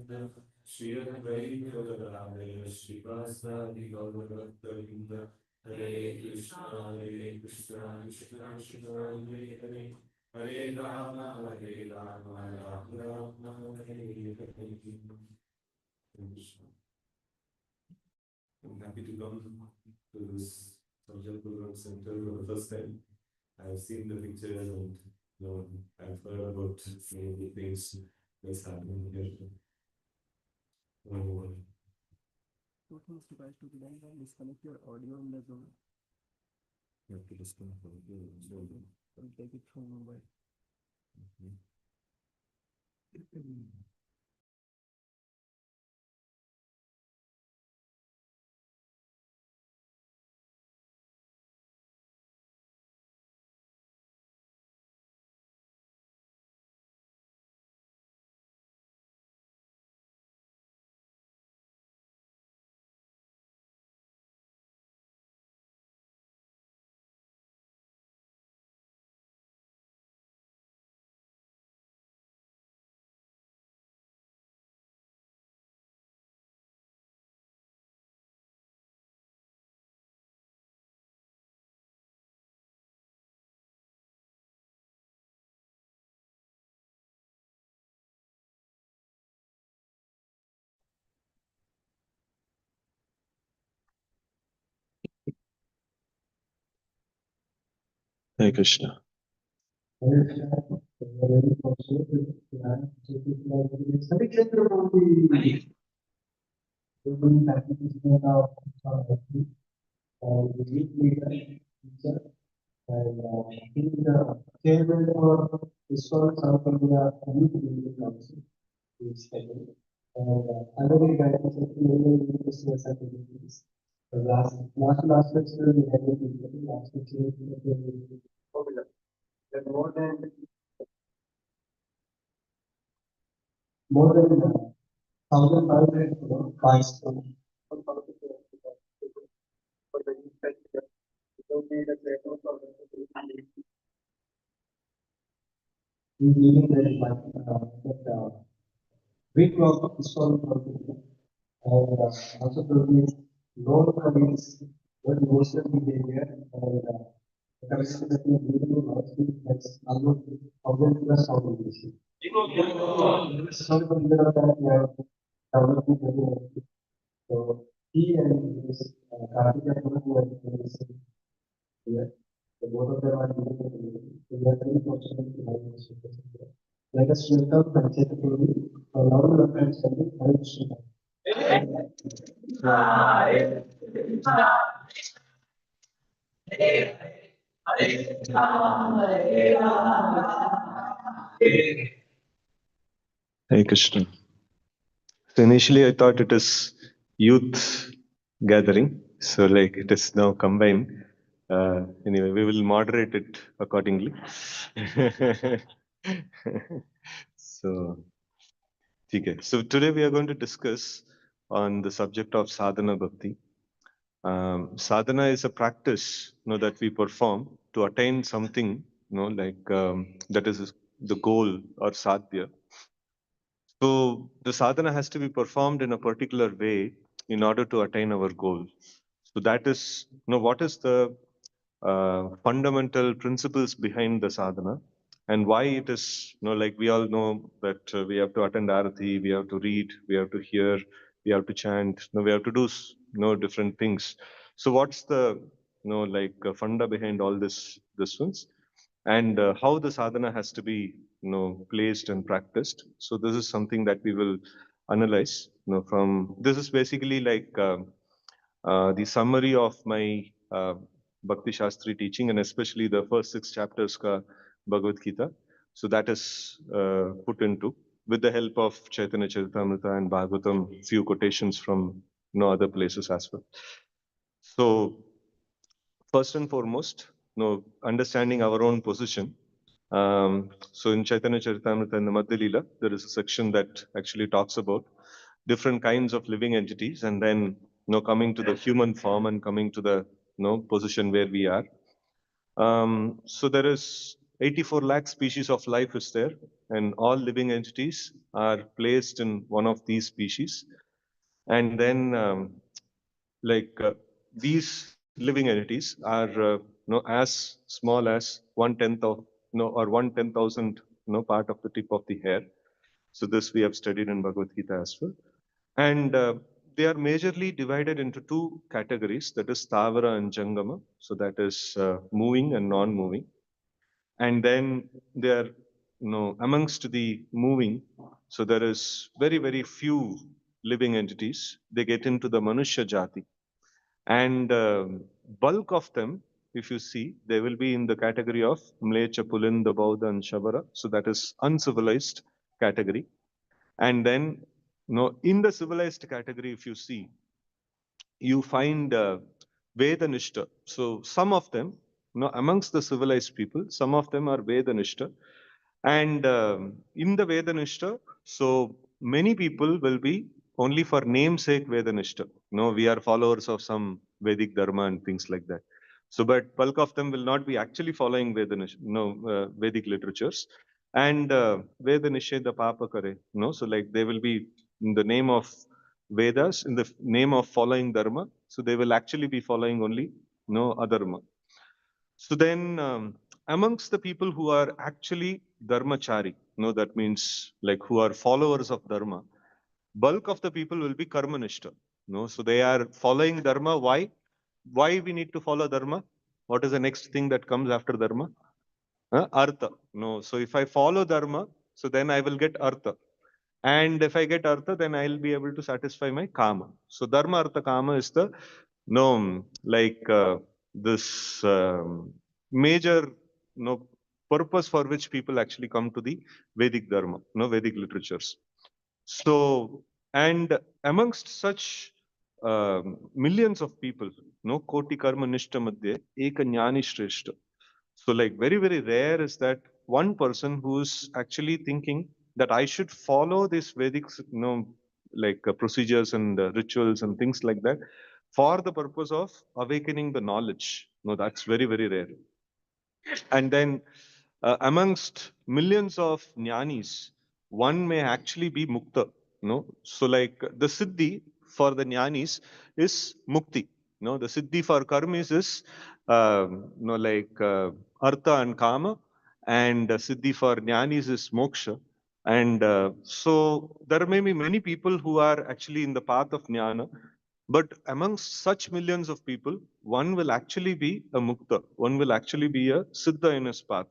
Hare Krishna, Krishna Krishna, Hare Hare, Hare Rama, Rama Rama, Hare Hare. I'm happy to come to this Sarjapur Road Center for the first time. I've seen the pictures and I've heard about many of the things that's happening here. Two things you guys to be done, disconnect your audio in the Zoom. You have to disconnect from the Zoom. I'll take it from mobile. Hare Krishna. More than 1,500 milestones. We believe that big work of historical and also produce known habits, good emotional behavior, and the capacity that we are living in our field that's almost 1,000 plus obligation. Sorry for the that we are developing very well. So he and his Karthika who are here, the both of them are living in the community. So we are very fortunate to have this person here. Let us welcome Panchayat Guru for all the friends and the Hare Krishna. Hare Krishna. So initially I thought it is youth gathering. So like it is now combined. Anyway, we will moderate it accordingly. So, okay. So today we are going to discuss on the subject of sadhana bhakti. Sadhana is a practice, that we perform to attain something, that is the goal or sadhya. So the sadhana has to be performed in a particular way in order to attain our goal. So that is, what is the fundamental principles behind the sadhana and why it is, like we all know that we have to attend arati, we have to read, we have to hear, we have to chant, we have to do, different things. So what's the, funda behind all this ones? And how the sadhana has to be placed and practiced. So this is something that we will analyze from this is basically like the summary of my Bhakti Shastri teaching, and especially the first 6 chapters ka Bhagavad Gita. So that is put into with the help of Chaitanya Charitamrita and Bhagavatam, few quotations from other places as well. So first and foremost, understanding our own position. So in Chaitanya Charitamrita and the Madhya Lila, there is a section that actually talks about different kinds of living entities, and then coming to the human form and coming to the position where we are. So there is 84 lakh species of life is there and all living entities are placed in one of these species. And then these living entities are as small as 1/10 of or 1/10,000 part of the tip of the hair. So this we have studied in Bhagavad Gita as well. And they are majorly divided into two categories, that is Stavara and Jangama. So that is moving and non-moving. And then they are amongst the moving. So there is very, very few living entities. They get into the Manushya Jati. And bulk of them, if you see, they will be in the category of Mlecha, Pulinda, Bauddha, and Shabara. So that is uncivilized category. And then, in the civilized category, if you see, you find Vedanishta. So some of them, amongst the civilized people, some of them are Vedanishta. And in the Vedanishta, so many people will be only for namesake Vedanishta. No, we are followers of some Vedic Dharma and things like that. So, but bulk of them will not be actually following Vedanishta, Vedic literatures. And Veda Nisheda Papa Kare. So like they will be in the name of Vedas, in the name of following Dharma. So they will actually be following only Adharma. So then, amongst the people who are actually dharmachari, that means like who are followers of dharma, bulk of the people will be karmanishta. So they are following dharma. Why? Why we need to follow dharma? What is the next thing that comes after dharma? Artha. No. So if I follow dharma, so then I will get artha. And if I get artha, then I'll be able to satisfy my kama. So dharma, artha, kama is the this major purpose for which people actually come to the Vedic Dharma, Vedic literatures. So, and amongst such millions of people, Koti Karma Nishta Madhye, Eka Jnani Shreshta. So like very, very rare is that one person who's actually thinking that I should follow this Vedic, procedures and rituals and things like that for the purpose of awakening the knowledge. No, that's very, very rare. And then amongst millions of jnanis, one may actually be mukta. So like the siddhi for the jnanis is mukti. The siddhi for karmis is artha and kama, and siddhi for jnanis is moksha. And so there may be many people who are actually in the path of jnana, but amongst such millions of people, one will actually be a mukta, one will actually be a siddha in his path.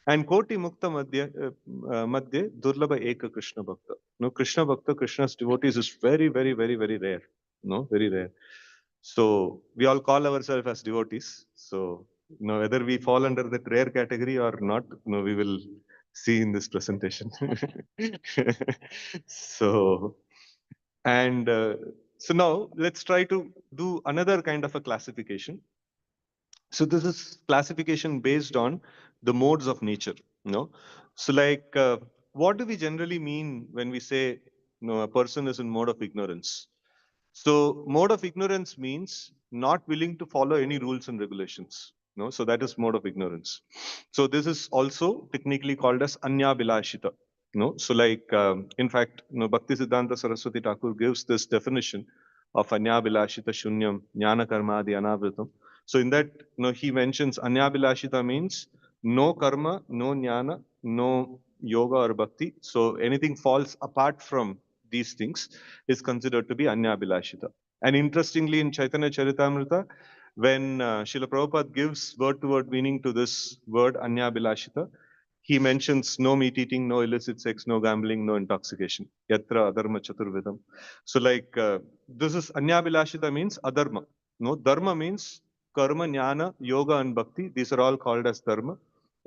And Koti Mukta Madhye Durlabha Eka Krishna Bhakta. Krishna Bhakta, Krishna's devotees is very, very, very, very rare. Very rare. So we all call ourselves as devotees. So whether we fall under that rare category or not, we will see in this presentation. So, and so now let's try to do another kind of a classification. So this is classification based on the modes of nature. So like what do we generally mean when we say a person is in mode of ignorance? So mode of ignorance means not willing to follow any rules and regulations. So that is mode of ignorance. So this is also technically called as anya bilashita. So like in fact, Bhakti Siddhanta Saraswati Thakur gives this definition of anya bilashita shunyam jnana karma adi anavritam. So in that, he mentions anya bilashita means no karma, no jnana, no yoga or bhakti. So anything falls apart from these things is considered to be anya bilashita. And interestingly, in Chaitanya Charitamrita, when Śrīla Prabhupāda gives word-to-word meaning to this word anya bilashita, he mentions no meat eating, no illicit sex, no gambling, no intoxication. Yatra adharma chaturvidam. So like this is anya bilashita means adharma. Dharma means karma, jnana, yoga and bhakti. These are all called as dharma.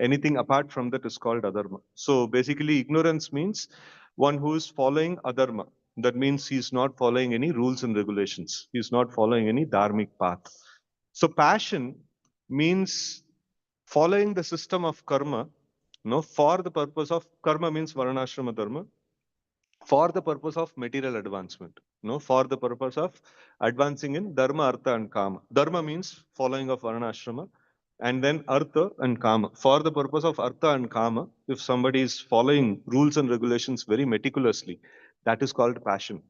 Anything apart from that is called adharma. So basically ignorance means one who is following adharma. That means he's not following any rules and regulations. He's not following any dharmic path. So passion means following the system of karma, for the purpose of karma means varnashrama dharma, for the purpose of material advancement, for the purpose of advancing in dharma, artha and kama. Dharma means following of varnashrama, and then artha and kama. For the purpose of artha and kama, if somebody is following rules and regulations very meticulously, that is called passion.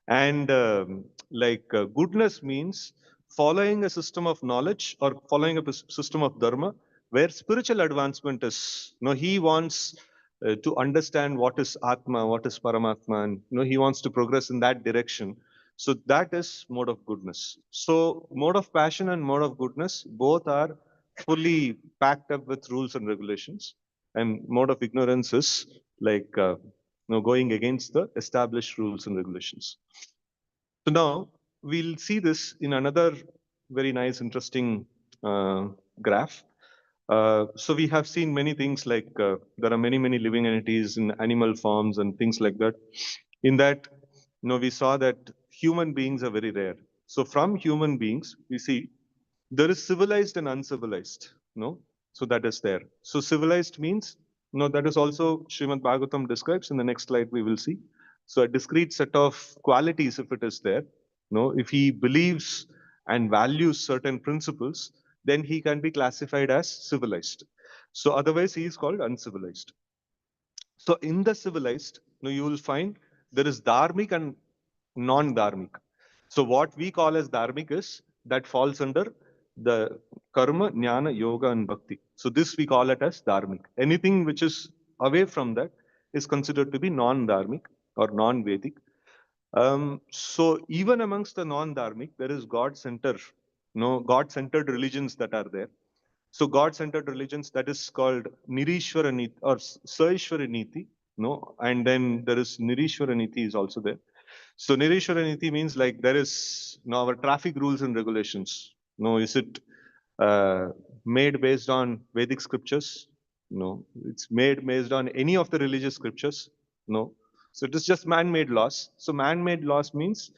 And goodness means following a system of knowledge or following a system of dharma where spiritual advancement is. He wants to understand what is Atma, what is Paramatma, and he wants to progress in that direction. So that is mode of goodness. So mode of passion and mode of goodness both are fully packed up with rules and regulations. And mode of ignorance is going against the established rules and regulations. So now we'll see this in another very nice, interesting graph. So we have seen many things like there are many, many living entities in animal forms and things like that. In that, we saw that human beings are very rare. So from human beings, we see there is civilized and uncivilized. So that is there. So civilized means, that is also Śrīmad-Bhāgavatam describes. In the next slide, we will see. So a discrete set of qualities, if it is there, if he believes and values certain principles, then he can be classified as civilized. So otherwise, he is called uncivilized. So in the civilized, you will find there is dharmic and non-dharmic. So what we call as dharmic is that falls under the karma, jnana, yoga, and bhakti. So this we call it as dharmic. Anything which is away from that is considered to be non-dharmic or non-Vedic. So even amongst the non-dharmic, there is God-centered, God-centered religions that are there. So God-centered religions, that is called Nirishwara Niti or Saishwara Niti, and then there is Nirishwara Niti is also there. So Nirishwara Niti means like there is our traffic rules and regulations. Is it made based on Vedic scriptures? No. It's made based on any of the religious scriptures? No. So it is just man-made laws. So man-made laws means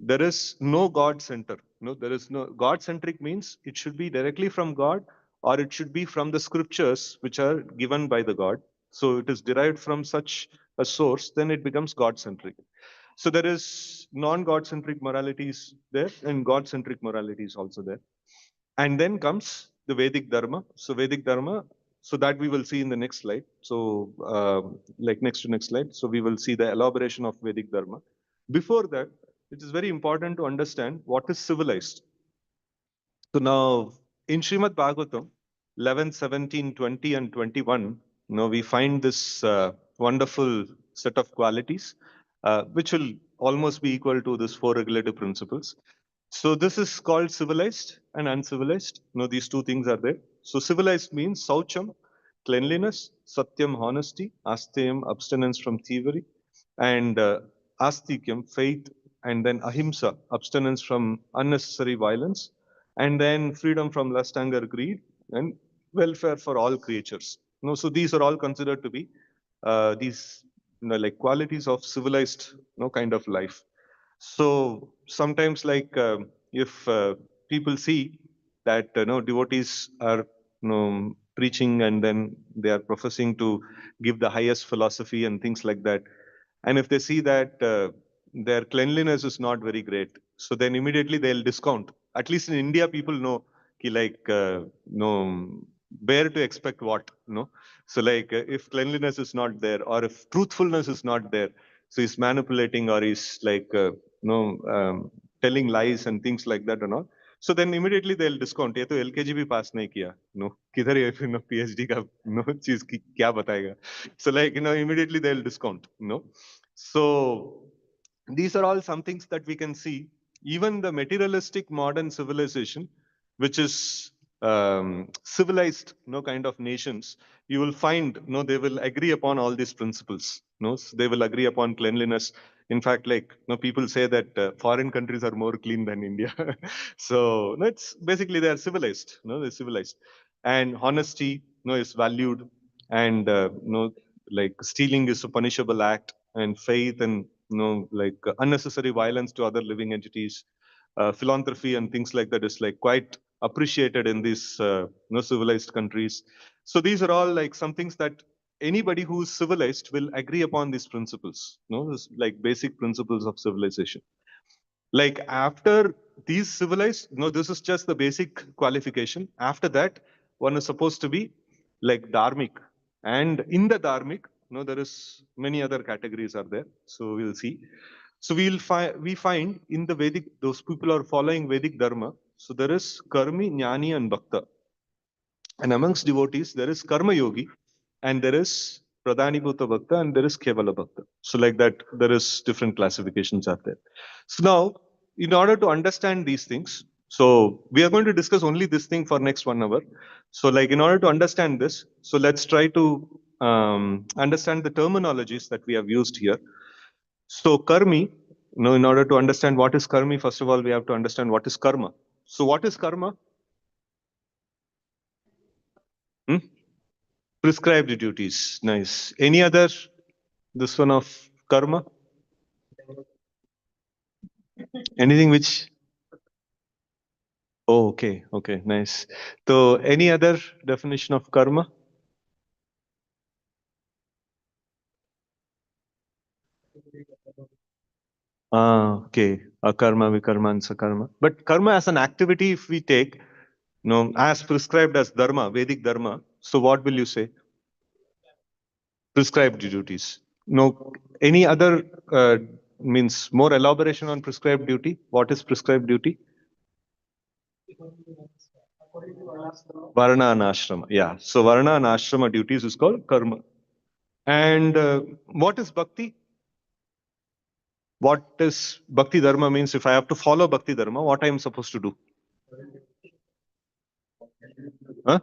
there is no God center. There is no God-centric means it should be directly from God or it should be from the scriptures which are given by the God. So it is derived from such a source, then it becomes God-centric. So there is non-God-centric moralities there and God-centric moralities also there. And then comes the Vedic Dharma. So Vedic Dharma, so that we will see in the next slide. So next to next slide. So we will see the elaboration of Vedic Dharma. Before that, it is very important to understand what is civilized. So now in Śrīmad-Bhāgavatam 11, 17, 20 and 21, we find this wonderful set of qualities which will almost be equal to this 4 regulative principles. So this is called civilized and uncivilized. These two things are there. So civilized means saucham, cleanliness, satyam, honesty, asteyam, abstinence from thievery, and astikyam, faith, and then ahimsa, abstinence from unnecessary violence, and then freedom from lust, anger, greed, and welfare for all creatures. So these are all considered to be these like qualities of civilized kind of life. So sometimes if people see that devotees are preaching and then they are professing to give the highest philosophy and things like that, and if they see that their cleanliness is not very great, so then immediately they'll discount. At least in India, people know where to expect what. So if cleanliness is not there or if truthfulness is not there, so he's manipulating or he's telling lies and things like that and all. So then immediately they'll discount. ये तो LKG भी पास नहीं किया, किधर ये फिर PhD का चीज की क्या बताएगा? So immediately they'll discount. So these are all some things that we can see. Even the materialistic modern civilization, which is civilized, kind of nations, you will find, they will agree upon all these principles. So they will agree upon cleanliness. In fact, people say that foreign countries are more clean than India. So it's basically they are civilized. They're civilized, and honesty, is valued, and stealing is a punishable act, and faith and unnecessary violence to other living entities, philanthropy and things like that is quite appreciated in these civilized countries. So these are all some things that anybody who is civilized will agree upon these principles. This, basic principles of civilization. After these civilized, no, this is just the basic qualification. After that, one is supposed to be like dharmic. And in the dharmic, no, there is many other categories are there. So we'll see. So we find in the Vedic, those people are following Vedic Dharma. So there is Karmi, Jnani, and Bhakta. And amongst devotees, there is Karma Yogi, and there is Pradhanibhuta Bhakta, and there is Kevala Bhakta. So like that, there is different classifications are there. So now, in order to understand these things, so we are going to discuss only this thing for next 1 hour. So like in order to understand this, so let's try to understand the terminologies that we have used here. So karmi, in order to understand what is karmi, first of all, we have to understand what is karma. So what is karma? Hmm? Prescribed duties. Nice. Any other, this one of karma? Anything which, oh, okay, okay, nice. So any other definition of karma? Okay. Akarma, vikarma, and sakarma. But karma as an activity, if we take, as prescribed as dharma, Vedic dharma, so what will you say? Prescribed duties. No, any other means more elaboration on prescribed duty? What is prescribed duty? Varna and ashrama. Yeah. So Varna and ashrama duties is called karma. And what is bhakti? What is bhakti dharma means if I have to follow bhakti dharma, what I am supposed to do? Huh?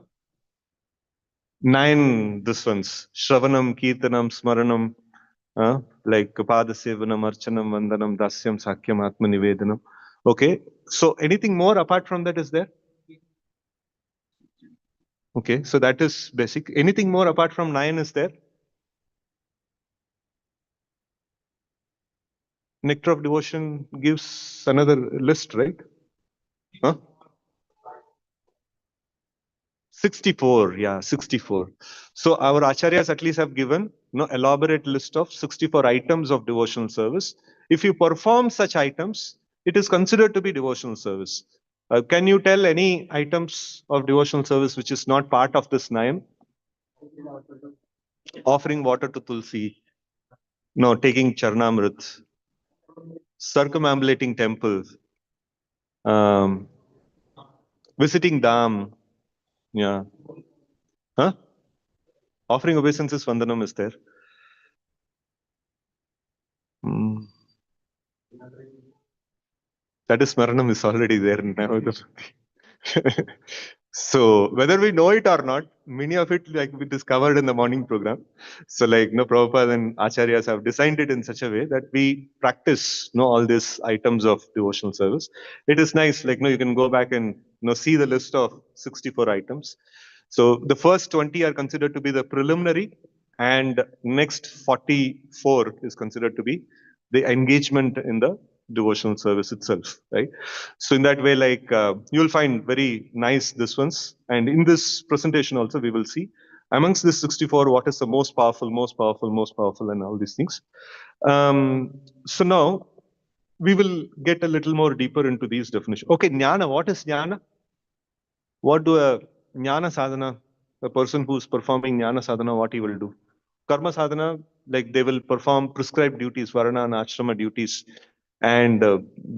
9 this ones. Shravanam, Kirtanam, Smaranam, like Padasevanam, Archanam, Vandanam, Dasyam, Sakyam, Atma Nivedanam. Okay. So anything more apart from that is there? Okay. So that is basic. Anything more apart from 9 is there? Nectar of Devotion gives another list, right? Huh? 64, yeah, 64. So our acharyas at least have given elaborate list of 64 items of devotional service. If you perform such items, it is considered to be devotional service. Can you tell any items of devotional service which is not part of this 9? Offering water to Tulsi, no, taking Charnamrit, circumambulating temple, um, visiting Dham, yeah. Huh? Offering obeisances, Vandanam is there. Mm. That is Smaranam is already there now. So whether we know it or not, many of it like we discovered in the morning program. So like Prabhupada and Acharyas have designed it in such a way that we practice all these items of devotional service. It is nice, like you can go back and see the list of 64 items. So the first 20 are considered to be the preliminary, and next 44 is considered to be the engagement in the devotional service itself, right? So in that way, like you'll find very nice this ones, and in this presentation also we will see amongst this 64 what is the most powerful, most powerful, most powerful, and all these things. So now we will get a little more deeper into these definitions. Okay, jnana. What is jnana? What do a jnana sadhana, a person who is performing jnana sadhana, what he will do? Karma sadhana, like they will perform prescribed duties, varana and ashrama duties, and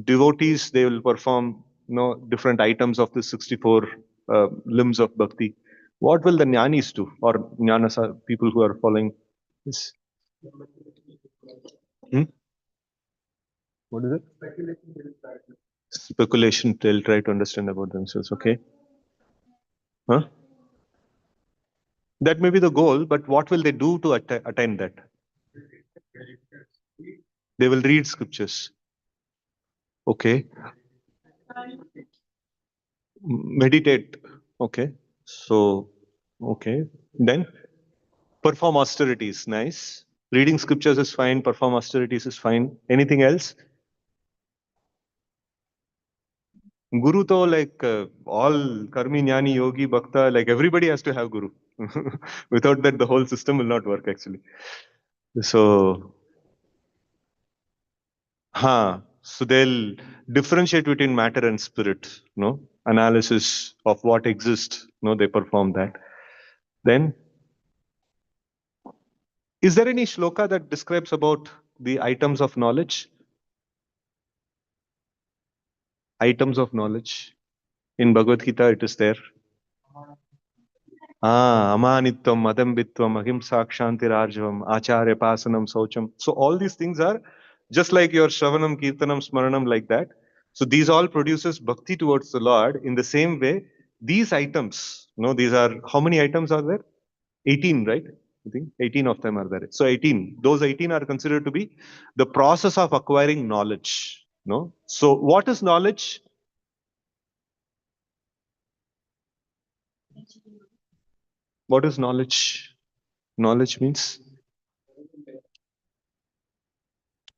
devotees, they will perform different items of the 64 limbs of bhakti. What will the jnanis do, or people who are following this? Hmm? What is it? Speculation. They'll try to understand about themselves. Okay. Huh? That may be the goal, but what will they do to attain that? They will read scriptures. Okay. Meditate. Okay. So, okay. Then perform austerities. Nice. Reading scriptures is fine. Perform austerities is fine. Anything else? Guru to like all karmi, jnani, yogi, bhakta, like everybody has to have guru. Without that, the whole system will not work actually. So, So they'll differentiate between matter and spirit, no? Analysis of what exists, no? They perform that. Then, is there any shloka that describes about the items of knowledge? Items of knowledge. In Bhagavad Gita, it is there. Amanitvam, Madambitvam, Ahimsa, Kshantirarjavam, Acharya, Pasanam, Socham. So all these things are just like your Shravanam, Kirtanam, Smaranam, like that. So these all produces bhakti towards the Lord. In the same way, these items, these are, how many items are there? 18, right? I think 18 of them are there. So 18, those 18 are considered to be the process of acquiring knowledge. No? So what is knowledge? What is knowledge? Knowledge means?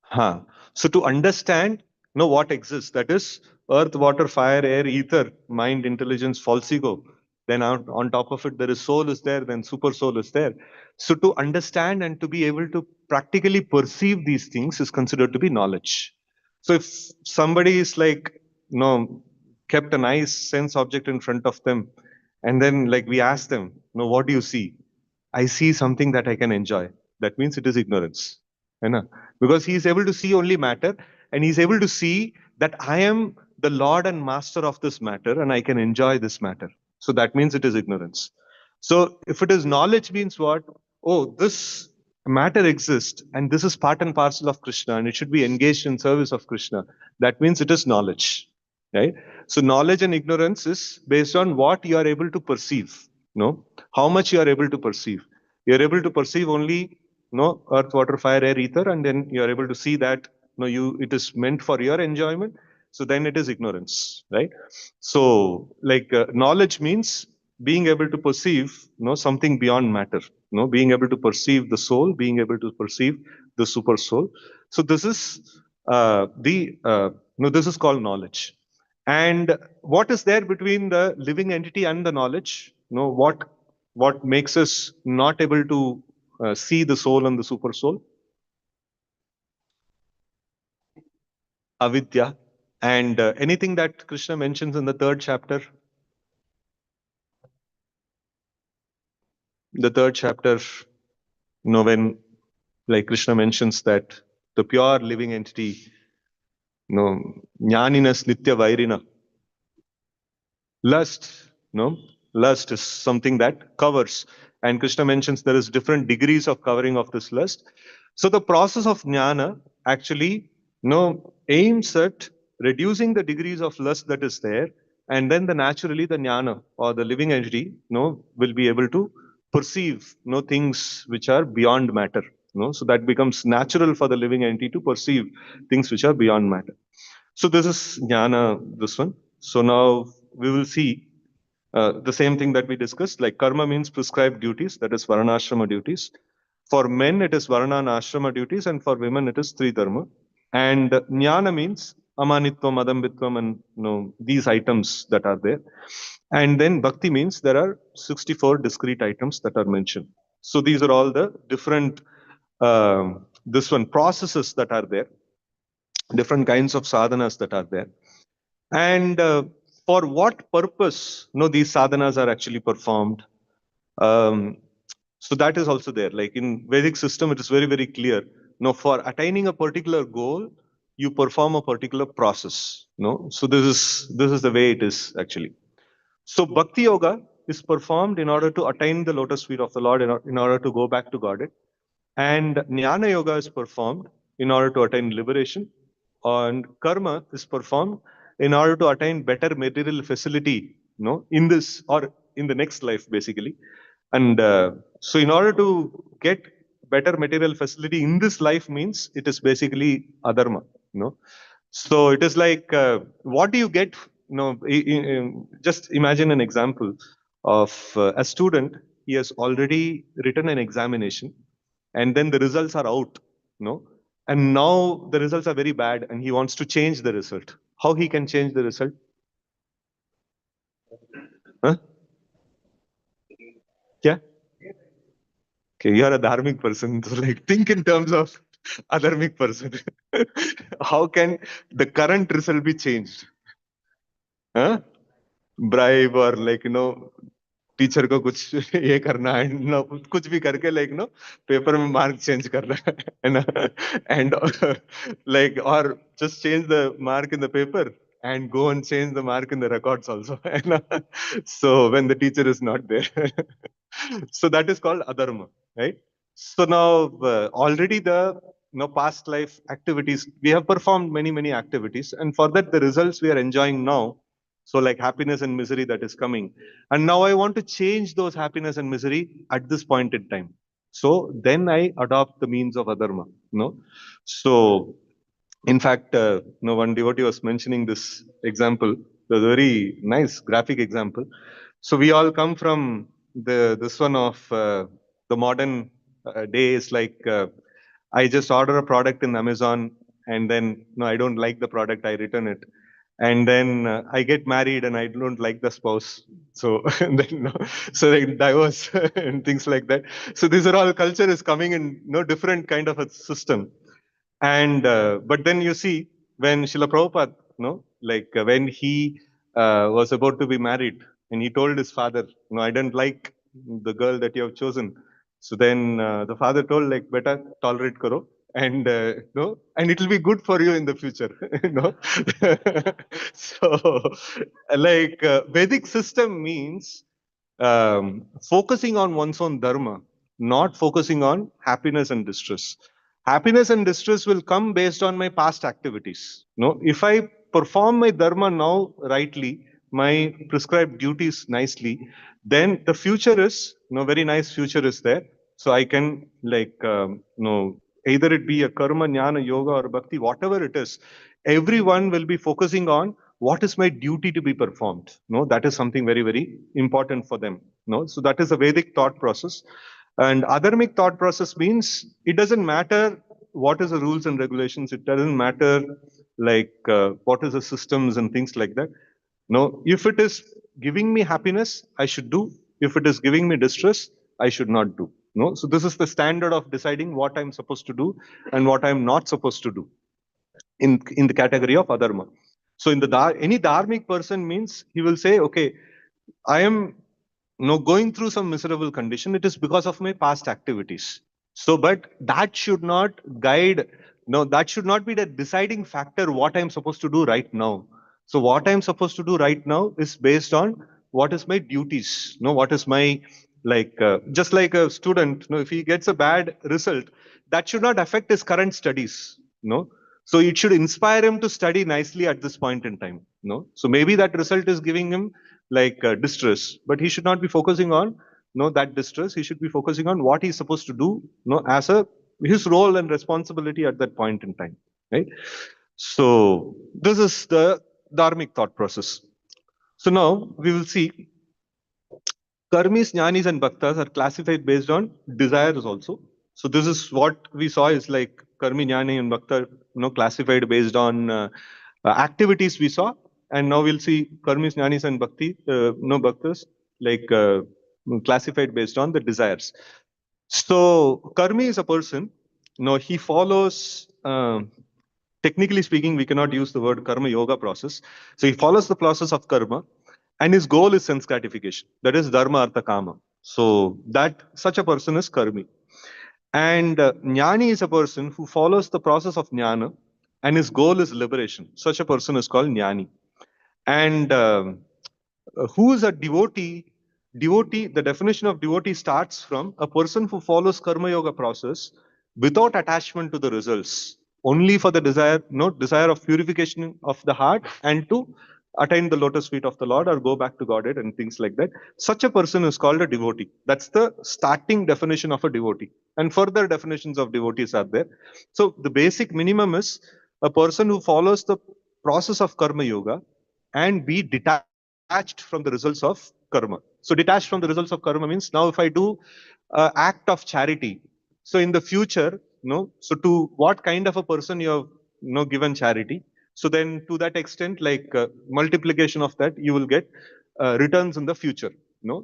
Huh. So to understand, know what exists, that is earth, water, fire, air, ether, mind, intelligence, false ego. Then on top of it, there is soul is there, then super soul is there. So to understand and to be able to practically perceive these things is considered to be knowledge. So if somebody is like, kept a nice sense object in front of them, and then like we ask them, what do you see? I see something that I can enjoy. That means it is ignorance. है ना? Because he is able to see only matter, and he is able to see that I am the Lord and Master of this matter and I can enjoy this matter. So that means it is ignorance. So if it is knowledge, means what? Oh, this matter exists and this is part and parcel of Krishna and it should be engaged in service of Krishna. That means it is knowledge. Right? So knowledge and ignorance is based on what you are able to perceive. No, how much you are able to perceive. You are able to perceive only earth, water, fire, air, ether, and then you are able to see that it is meant for your enjoyment. So then it is ignorance, right? So like knowledge means being able to perceive something beyond matter, being able to perceive the soul, being able to perceive the super soul. So this is the this is called knowledge. And what is there between the living entity and the knowledge? What makes us not able to see the soul and the super soul? Avidya. And anything that Krishna mentions in the 3rd chapter? The 3rd chapter, when like Krishna mentions that the pure living entity, jnaninas nitya vairina. Lust is something that covers. And Krishna mentions there is different degrees of covering of this lust. So the process of jnana actually, aims at reducing the degrees of lust that is there. And then naturally the jnana or the living entity, will be able to perceive, things which are beyond matter. So that becomes natural for the living entity to perceive things which are beyond matter. So this is jnana, this one. So now we will see the same thing that we discussed, like karma means prescribed duties, that is varnashrama duties. For men, it is varna and ashrama duties, and for women, it is three dharma. And jnana means amanitvam, adambitvam, and these items that are there. And then bhakti means there are 64 discrete items that are mentioned. So these are all the different processes that are there, different kinds of sadhanas that are there. And for what purpose these sadhanas are actually performed. So that is also there. Like in Vedic system, it is very, very clear. For attaining a particular goal, you perform a particular process. So this is the way it is actually. So Bhakti Yoga is performed in order to attain the lotus feet of the Lord, in order to go back to Godhead. And Jnana Yoga is performed in order to attain liberation. And Karma is performed in order to attain better material facility, in this or in the next life, basically. And so in order to get better material facility in this life means it is basically adharma, So it is like, what do you get? Just imagine an example of a student. He has already written an examination, and then the results are out, and now the results are very bad, and he wants to change the result. How he can change the result? Huh? Yeah. Okay, you are a dharmic person, so like think in terms of adharmic person. How can the current result be changed? Huh? Bribe or like, teacher को कुछ ये करना है ना, कुछ भी करके like paper में मार्क चेंज करना है ना, and like or just change the mark in the paper and go and change the mark in the records also. So when the teacher is not there. So that is called adharma, right? So now already the past life activities, we have performed many activities, and for that the results we are enjoying now. So like happiness and misery that is coming. And now I want to change those happiness and misery at this point in time. So then I adopt the means of adharma. So in fact, one devotee was mentioning this example, the very nice graphic example. So we all come from this one of the modern days, like I just order a product in Amazon, and then no, I don't like the product, I return it. And then I get married and I don't like the spouse. So and then so they divorce and things like that. So these are all culture is coming in different kind of a system. And but then you see when Śrīla Prabhupāda, when he was about to be married, and he told his father, "No, I don't like the girl that you have chosen." So then the father told, like, "Beta, tolerate karo, and no, and it will be good for you in the future." So, like Vedic system means focusing on one's own dharma, not focusing on happiness and distress. Happiness and distress will come based on my past activities. If I perform my dharma now rightly, my prescribed duties nicely, then the future is, very nice future is there. So I can like, either it be a karma, jnana, yoga, or bhakti, whatever it is, everyone will be focusing on what is my duty to be performed. That is something very important for them. So that is a Vedic thought process. And adharmic thought process means it doesn't matter what is the rules and regulations. It doesn't matter like what is the systems and things like that. No, if it is giving me happiness, I should do. If it is giving me distress, I should not do. So this is the standard of deciding what I'm supposed to do and what I'm not supposed to do in the category of adharma. So in the any dharmic person means he will say, okay, I am going through some miserable condition. It is because of my past activities. So, but that should not guide. No, that should not be the deciding factor what I'm supposed to do right now. So what I'm supposed to do right now is based on what is my duties. What is my like just like a student. If he gets a bad result, that should not affect his current studies. So it should inspire him to study nicely at this point in time. So maybe that result is giving him like distress, but he should not be focusing on that distress. He should be focusing on what he's supposed to do as a his role and responsibility at that point in time, right? So this is the dharmic thought process. So now we will see karmis, jnanis, and bhaktas are classified based on desires also. So this is what we saw is like karmi, jnani, and bhakta classified based on activities we saw. And now we'll see karmis, jnanis, and bhaktas like classified based on the desires. So karmi is a person. He follows. Technically speaking, we cannot use the word karma yoga process. So he follows the process of karma, and his goal is sense gratification. That is dharma, artha, kama. So that such a person is karmi. And jnani is a person who follows the process of jnana, and his goal is liberation. Such a person is called jnani. And who is a devotee? Devotee, the definition of devotee starts from a person who follows karma yoga process without attachment to the results, only for the desire of purification of the heart and to attain the lotus feet of the Lord or go back to Godhead and things like that. Such a person is called a devotee. That's the starting definition of a devotee. And further definitions of devotees are there. So the basic minimum is a person who follows the process of karma yoga and be detached from the results of karma. So detached from the results of karma means now if I do act of charity, so in the future, so to what kind of a person you have given charity, so then to that extent, like multiplication of that, you will get returns in the future.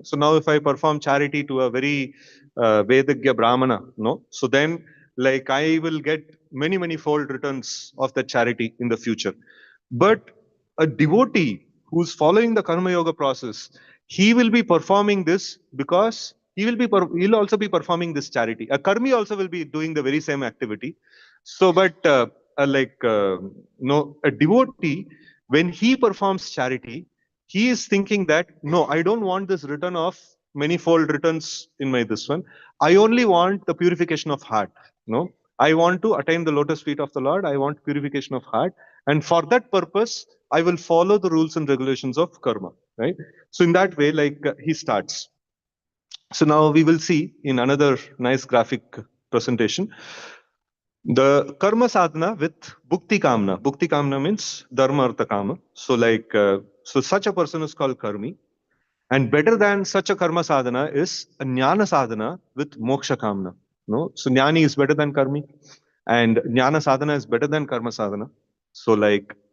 So now if I perform charity to a very Vedagya Brahmana, so then like I will get many, many fold returns of that charity in the future. But a devotee who's following the karma yoga process, he will be performing this because he'll also be performing this charity. A karmi also will be doing the very same activity. So, but no, a devotee, when he performs charity, he is thinking that no, I don't want this return of manifold returns in my this one. I only want the purification of heart. No, I want to attain the lotus feet of the Lord. I want purification of heart. And for that purpose, I will follow the rules and regulations of karma, right? So in that way, he starts. So now we will see in another nice graphic presentation, the karma sadhana with bhukti kamna. Bhukti kamna means dharma artha kama. So so such a person is called karmi. And better than such a karma sadhana is a jnana sadhana with moksha kamna. No, so jnani is better than karmi, and jnana sadhana is better than karma sadhana. So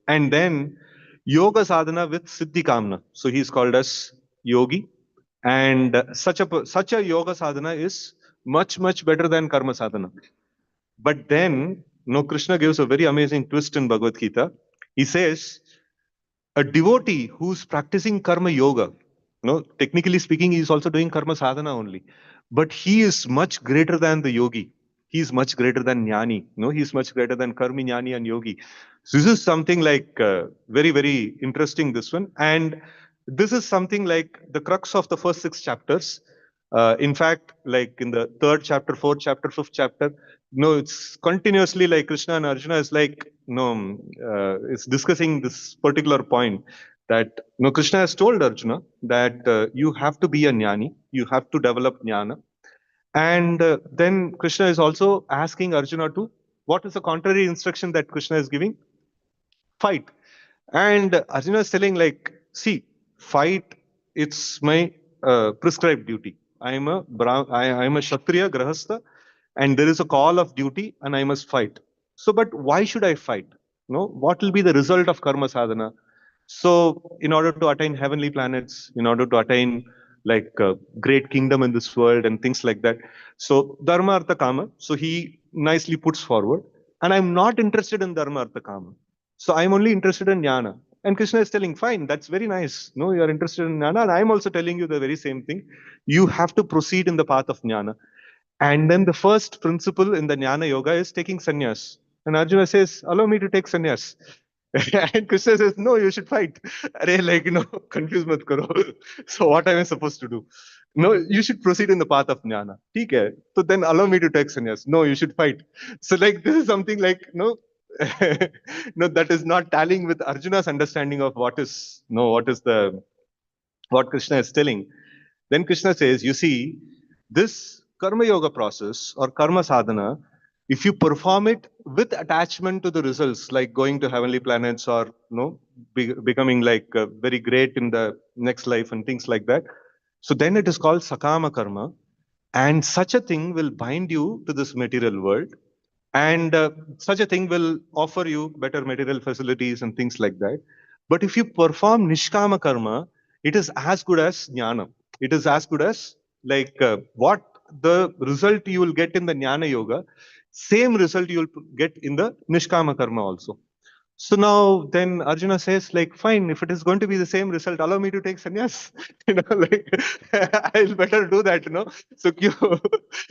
and then yoga sadhana with siddhi kamna. So he is called as yogi, and such a yoga sadhana is much better than karma sadhana. But then, no, Krishna gives a very amazing twist in Bhagavad Gita. He says, a devotee who's practicing karma yoga, no, technically speaking, he is also doing karma sadhana only, but he is much greater than the yogi. He is much greater than jnani. No, he is much greater than karmi, jnani, and yogi. So this is something very interesting. This one, and this is something like the crux of the first 6 chapters. In fact, like in the 3rd chapter, 4th chapter, 5th chapter, no, it's continuously like Krishna and Arjuna is it's discussing this particular point that Krishna has told Arjuna that you have to be a jnani, you have to develop jnana. And then Krishna is also asking Arjuna to, what is the contrary instruction that Krishna is giving? Fight. And Arjuna is telling see, fight, it's my prescribed duty. I am a Kshatriya Grahastha, and there is a call of duty and I must fight. So, but why should I fight? No, what will be the result of karma sadhana? So, in order to attain heavenly planets, in order to attain a great kingdom in this world and things like that. So, dharma artha kama. So, he nicely puts forward, and I'm not interested in dharma artha kama. So, I'm only interested in jnana. And Krishna is telling, fine, that's very nice. No, you are interested in jnana, and I'm also telling you the very same thing. You have to proceed in the path of jnana. And then the first principle in the jnana yoga is taking sannyas. And Arjuna says, allow me to take sannyas. And Krishna says, no, you should fight. Confuse mat karo. So what am I supposed to do? No, you should proceed in the path of jnana. ठीक है. So then allow me to take sannyas. No, you should fight. So this is something no, that is not tallying with Arjuna's understanding of what Krishna is telling. Then Krishna says, you see, this karma yoga process or karma sadhana, if you perform it with attachment to the results, like going to heavenly planets or becoming very great in the next life and things like that, so then it is called sakama karma, and such a thing will bind you to this material world, and such a thing will offer you better material facilities and things like that. But if you perform nishkama karma, it is as good as jnana. It is as good as what the result you will get in the jnana yoga, same result you will get in the nishkama karma also. So now then Arjuna says, fine, if it is going to be the same result, allow me to take sannyas. I'll better do that, So,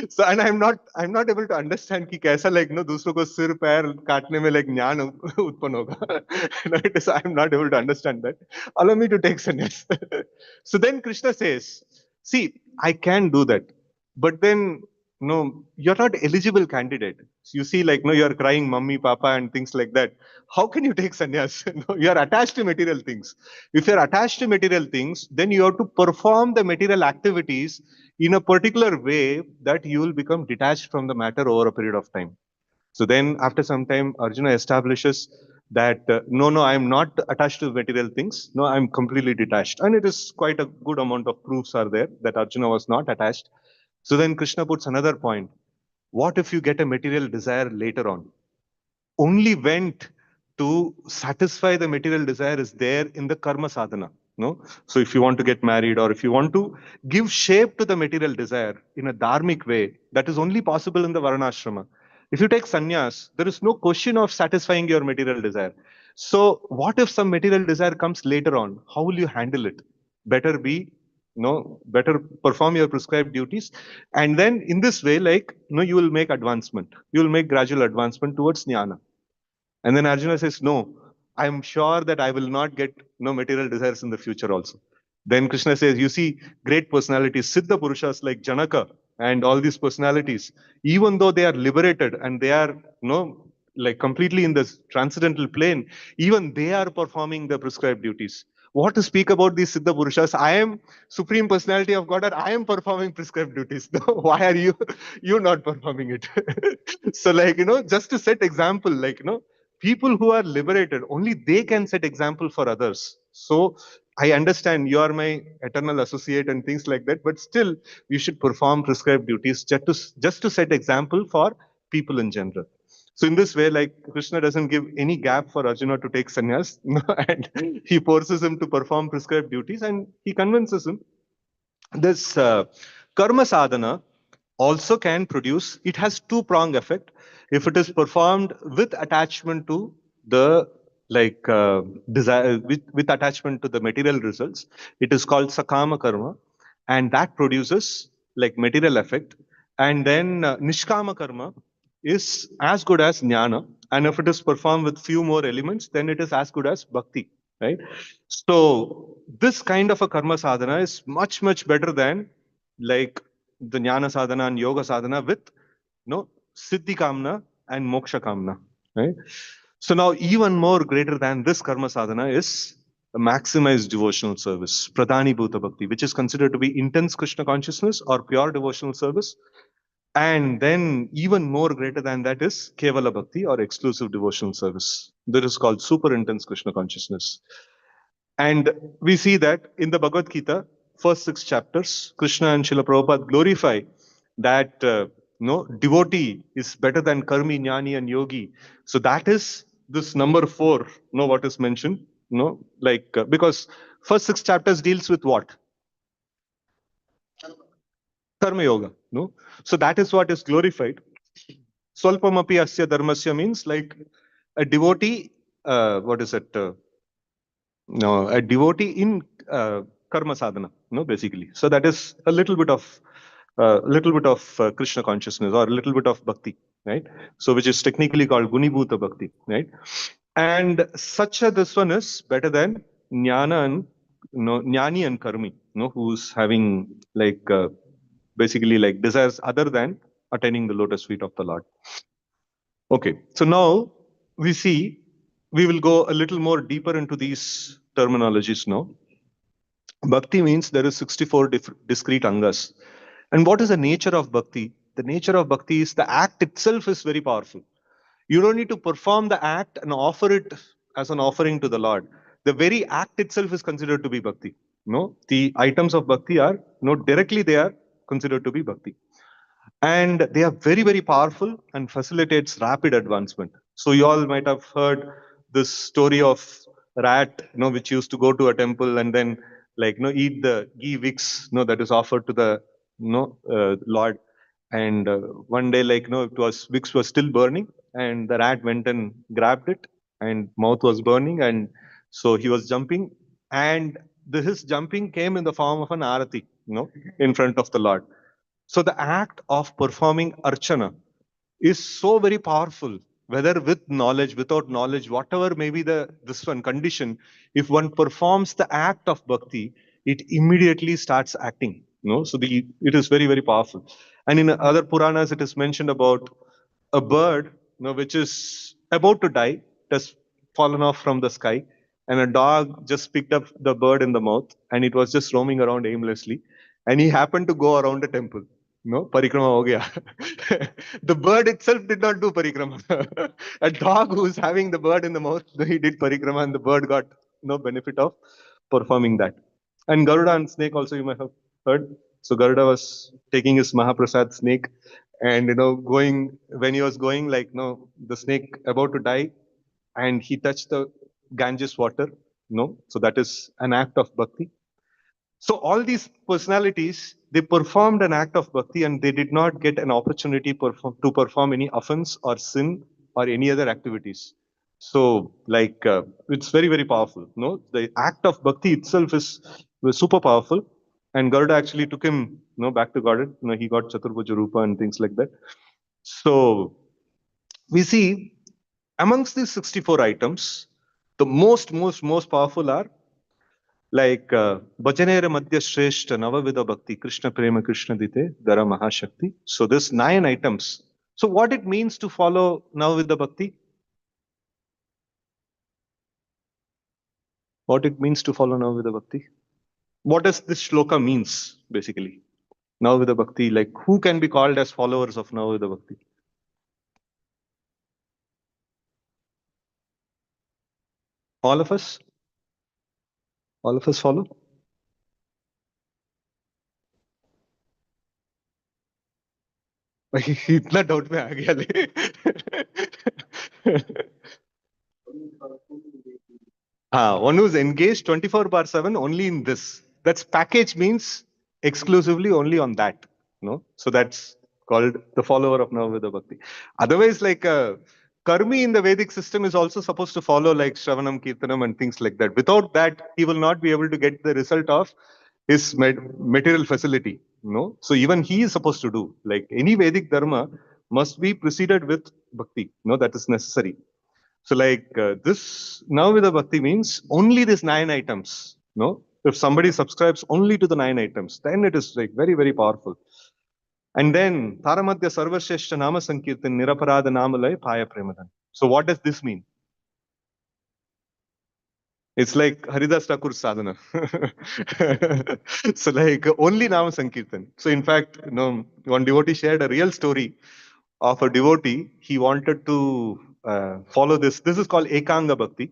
so and I'm not able to understand कि कैसा दूसरों को सिर पैर काटने में ज्ञान उत्पन्न होगा. I'm not able to understand that. Allow me to take sannyas. So then Krishna says, see, I can do that, but then no, you're not eligible candidate. So you see, you're crying, mummy, papa, and things like that. How can you take sannyas? No, you're attached to material things. If you're attached to material things, then you have to perform the material activities in a particular way that you will become detached from the matter over a period of time. So then after some time, Arjuna establishes that, no, I'm not attached to material things. No, I'm completely detached. And it is quite a good amount of proofs are there that Arjuna was not attached. So then Krishna puts another point. What if you get a material desire later on? Only went to satisfy the material desire is there in the karma sadhana. No? So if you want to get married or if you want to give shape to the material desire in a dharmic way, that is only possible in the Varnashrama. If you take sannyas, there is no question of satisfying your material desire. So what if some material desire comes later on? How will you handle it? Better be, better perform your prescribed duties. And then in this way, you will make advancement. You will make gradual advancement towards jnana. And then Arjuna says, no, I'm sure that I will not get no material desires in the future also. Then Krishna says, you see, great personalities, Siddha Purushas like Janaka and all these personalities, even though they are liberated and they are, like completely in this transcendental plane, even they are performing the prescribed duties. What to speak about these Siddha Purushas? I am Supreme Personality of God and I am performing prescribed duties. Why are you not performing it? So just to set example, people who are liberated, only they can set example for others. So I understand you are my eternal associate and things like that, but still you should perform prescribed duties just to set example for people in general. So in this way, Krishna doesn't give any gap for Arjuna to take sannyas, and he forces him to perform prescribed duties, and he convinces him. This karma sadhana also can produce, it has two-prong effect. If it is performed with attachment to the desire, with attachment to the material results, it is called sakama karma, and that produces like material effect. And then nishkama karma is as good as jnana, and if it is performed with few more elements, then it is as good as bhakti, right? So this kind of a karma sadhana is much better than like the jnana sadhana and yoga sadhana with siddhi kamna and moksha kamna, right? So now even more greater than this karma sadhana is a maximized devotional service, pradhani bhuta bhakti, which is considered to be intense Krishna consciousness or pure devotional service. And then even more greater than that is kevala bhakti or exclusive devotional service. That is called super intense Krishna consciousness. And we see that in the Bhagavad Gita, first 6 chapters, Krishna and Śrīla Prabhupāda glorify that devotee is better than karmi, jnani, and yogi. So that is this number 4. What is mentioned? Because first 6 chapters deals with what? Karma yoga. So that is what is glorified. Swalpamapi asya dharmasya means like a devotee. What is it? No, a devotee in karma sadhana, basically. So that is a little bit of Krishna consciousness or a little bit of bhakti, right? So which is technically called gunibhuta bhakti, right? And this one is better than jnana and jnani and karmi, who's having basically like desires other than attaining the lotus feet of the Lord. Okay, so now we will go a little more deeper into these terminologies now. Bhakti means there is 64 discrete angas. And what is the nature of bhakti? The nature of bhakti is the act itself is very powerful. You don't need to perform the act and offer it as an offering to the Lord. The very act itself is considered to be bhakti. The items of bhakti are, directly they are considered to be bhakti. And they are very powerful and facilitates rapid advancement. So you all might have heard this story of rat, which used to go to a temple and then eat the ghee wicks, that is offered to the Lord. And one day, wicks was still burning, and the rat went and grabbed it, and mouth was burning, and so he was jumping, and his jumping came in the form of an arati, in front of the Lord. So the act of performing archana is so very powerful, whether with knowledge, without knowledge, whatever may be this one condition, if one performs the act of bhakti, it immediately starts acting. So it is very powerful. And in other Puranas, it is mentioned about a bird, which is about to die, it has fallen off from the sky, and a dog just picked up the bird in the mouth, and it was just roaming around aimlessly, and he happened to go around a temple. Parikrama ho gaya. The bird itself did not do parikrama. A dog who's having the bird in the mouth, he did parikrama, and the bird got no benefit of performing that. And Garuda and snake also you might have heard. So Garuda was taking his Mahaprasad snake, and going when he was going the snake about to die, and he touched the Ganges water. So that is an act of bhakti. So all these personalities, they performed an act of bhakti and they did not get an opportunity to perform any offense or sin or any other activities. So, like, it's very, very powerful. No, the act of bhakti itself was super powerful. And Garuda actually took him, back to Godhead. He got Chaturbhuja Rupa and things like that. So, we see amongst these 64 items, the most powerful are like Bhajanera Madhya Shreshta Navavida Bhakti Krishna Prema Krishna Dite Dara Mahashakti. So this 9 items. So what it means to follow Navavida Bhakti? What it means to follow Navavida Bhakti? What does this shloka means basically? Navavida Bhakti, like who can be called as followers of Navavida Bhakti? All of us? All of us follow? इतना doubt में आ गया ले one who's engaged 24/7 only in this. That's package means exclusively only on that. No, so that's called the follower of Navavida Bhakti. Otherwise, like Karmi in the Vedic system is also supposed to follow like Shravanam, Kirtanam, and things like that. Without that, he will not be able to get the result of his material facility. No, so even he is supposed to do like any Vedic dharma must be preceded with bhakti. No, that is necessary. So like this Navavida Bhakti means only these 9 items. No, if somebody subscribes only to the 9 items, then it is like very, very powerful. And then Taramadya Sarvasheshta Nama Sankirtan Niraparada Namalay Paya Premadan. So what does this mean? It's like Haridas Thakur's sadhana. So like only Nama Sankirtan. So in fact, one devotee shared a real story of a devotee. He wanted to follow this. This is called Ekanga Bhakti.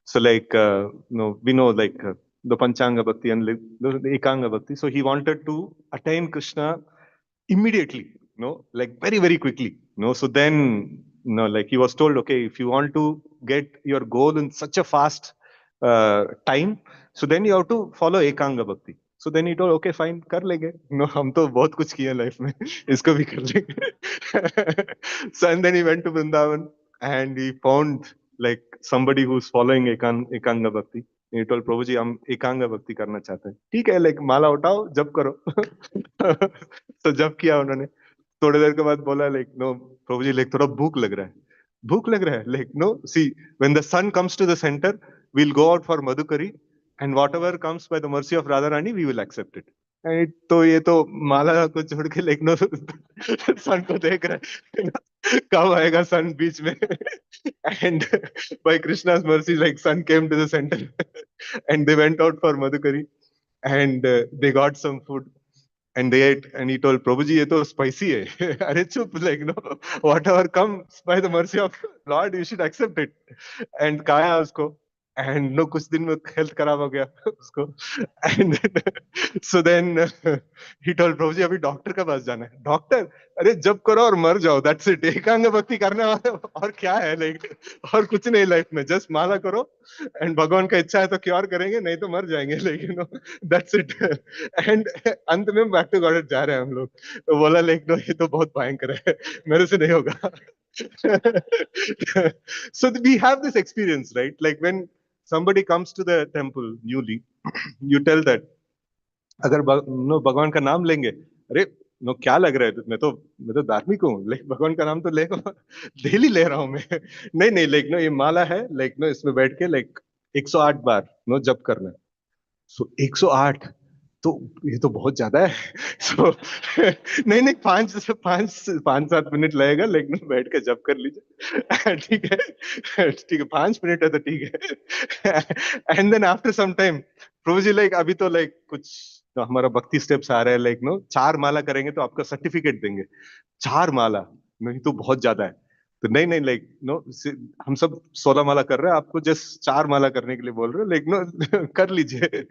So like we know like the Panchanga Bhakti and the Ekanga Bhakti. So he wanted to attain Krishna immediately. Like very, very quickly. So then like he was told, okay, if you want to get your goal in such a fast time, so then you have to follow Ekanga Bhakti. So then he told, okay, fine, कर लेंगे. हम तो बहुत कुछ किया life में, इसको भी कर लेंगे. So and then he went to Vrindavan and he found like somebody who's following Ekanga Bhakti. He told Prabhuji, हम Ekanga Bhakti करना चाहते हैं. ठीक है, like माला उठाओ, जप करो. तो जप किया उन्होंने. थोड़ी देर के बाद बोला like no, Prabhuji like थोड़ा भूख लग रहा है. भूख लग रहा है, like no, see when the sun comes to the center, we'll go out for Madhukari and whatever comes by the mercy of Radharani, we will accept it. And तो ये तो माला को छोड़ के like no, sun को देख रहा है, कब आएगा sun बीच में. And by Krishna's mercy, like sun came to the center and they went out for Madhukari and they got some food. And they ate, and he told Prabhuji, ये तो spicy है. अरे चुप, like no, whatever comes by the mercy of Lord, you should accept it. And खाया उसको, and no, कुछ दिन में health खराब हो गया उसको. And then, so then he told Prabhuji, अभी डॉक्टर के पास जाना है. डॉक्टर, अरे जब करो और मर जाओ, that's it. एकांग भक्ति करने वाला और क्या है, like और कुछ नहीं लाइफ में, just माला करो and भगवान का इच्छा है तो क्योर करेंगे, नहीं तो मर जाएंगे, like that's it. And अंत में बैक टू गॉड जा रहे हैं हम लोग. तो बोला like no, ये तो बहुत भयंकर है, मेरे से नहीं होगा. So we have this experience, right? Like when somebody comes to the temple newly, you tell that अगर भगवान का नाम लेंगे, अरे क्या लग रहा है, मैं तो धार्मिक हूँ, लाइक भगवान का नाम तो ले डेली ले रहा हूँ मैं. नहीं लाइक ये माला है, लाइक इसमें बैठ के लाइक 108 बार जप करना है. सो 108 तो ये तो बहुत ज्यादा है. सो नहीं 5-7 मिनट लगेगा, लेकिन बैठ के जप कर लीजिए. ठीक है 5 मिनट है तो ठीक है. And then after some time Prabhu ji like अभी तो लाइक कुछ तो हमारा भक्ति स्टेप्स आ रहे हैं, लाइक 4 माला करेंगे तो आपका सर्टिफिकेट देंगे. 4 माला नहीं तो बहुत ज्यादा है. तो नहीं लाइक हम सब 16 माला कर रहे हैं, आपको जस्ट 4 माला करने के लिए बोल रहे हैं, लाइक कर लीजिए.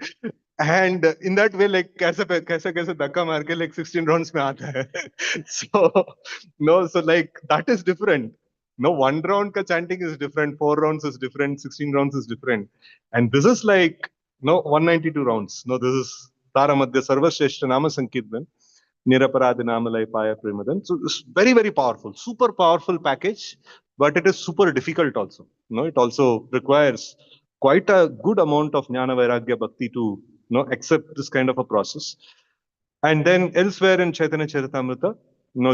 And in that way like कैसे धक्का मार के लाइक 16 राउंड्स में आता है. So like that is different. one round का chanting is different, 4 rounds is different, 16 rounds is different, and this is like 192 rounds. This is Taramadhya Sarvashreshta Nama Sankirtan, Niraparadi Namalai Paya Premadan. So it's very, very powerful, super powerful package, but it is super difficult also. It also requires quite a good amount of Jnana Vairagya Bhakti to accept this kind of a process. And then elsewhere in Chaitanya Charitamrita,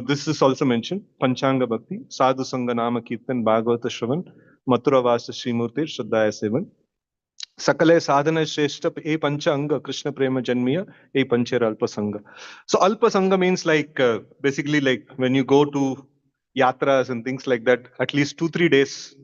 this is also mentioned, Panchanga Bhakti, Sadhu Sangha Nama Kirtan, Bhagavata Shravan, Mathura Vasa Srimurti, Shraddhaya Sevan. Sakale sadhana shrestha e panchanga Krishna prema janmiya e panchera alpa sangha. So alpa sangha means like basically like when you go to yatras and things like that, at least 2-3 days,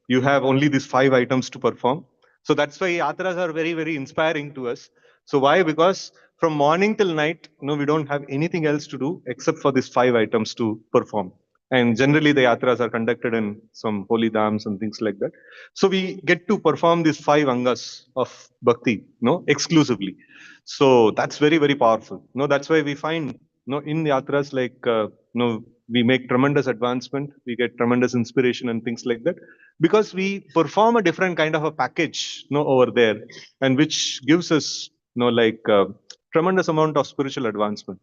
you have only these 5 items to perform. So that's why yatras are very, very inspiring to us. So why? Because from morning till night, we don't have anything else to do except for these 5 items to perform. And generally the yatras are conducted in some holy dhams and things like that. So we get to perform these 5 angas of bhakti, exclusively. So that's very, very powerful. That's why we find, in yatras like, we make tremendous advancement, we get tremendous inspiration and things like that, because we perform a different kind of a package, over there, and which gives us, like tremendous amount of spiritual advancement.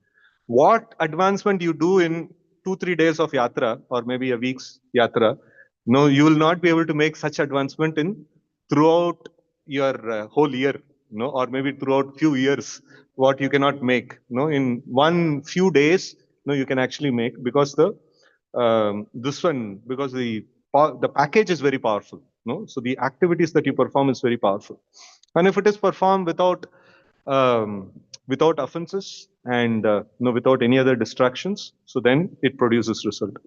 What advancement you do in 2-3 days of yatra or maybe a week's yatra, you will not be able to make such advancement in throughout your whole year, or maybe throughout few years, what you cannot make, in one few days, you can actually make, because the package is very powerful, so the activities that you perform is very powerful, and if it is performed without offenses and without any other distractions, so then it produces result.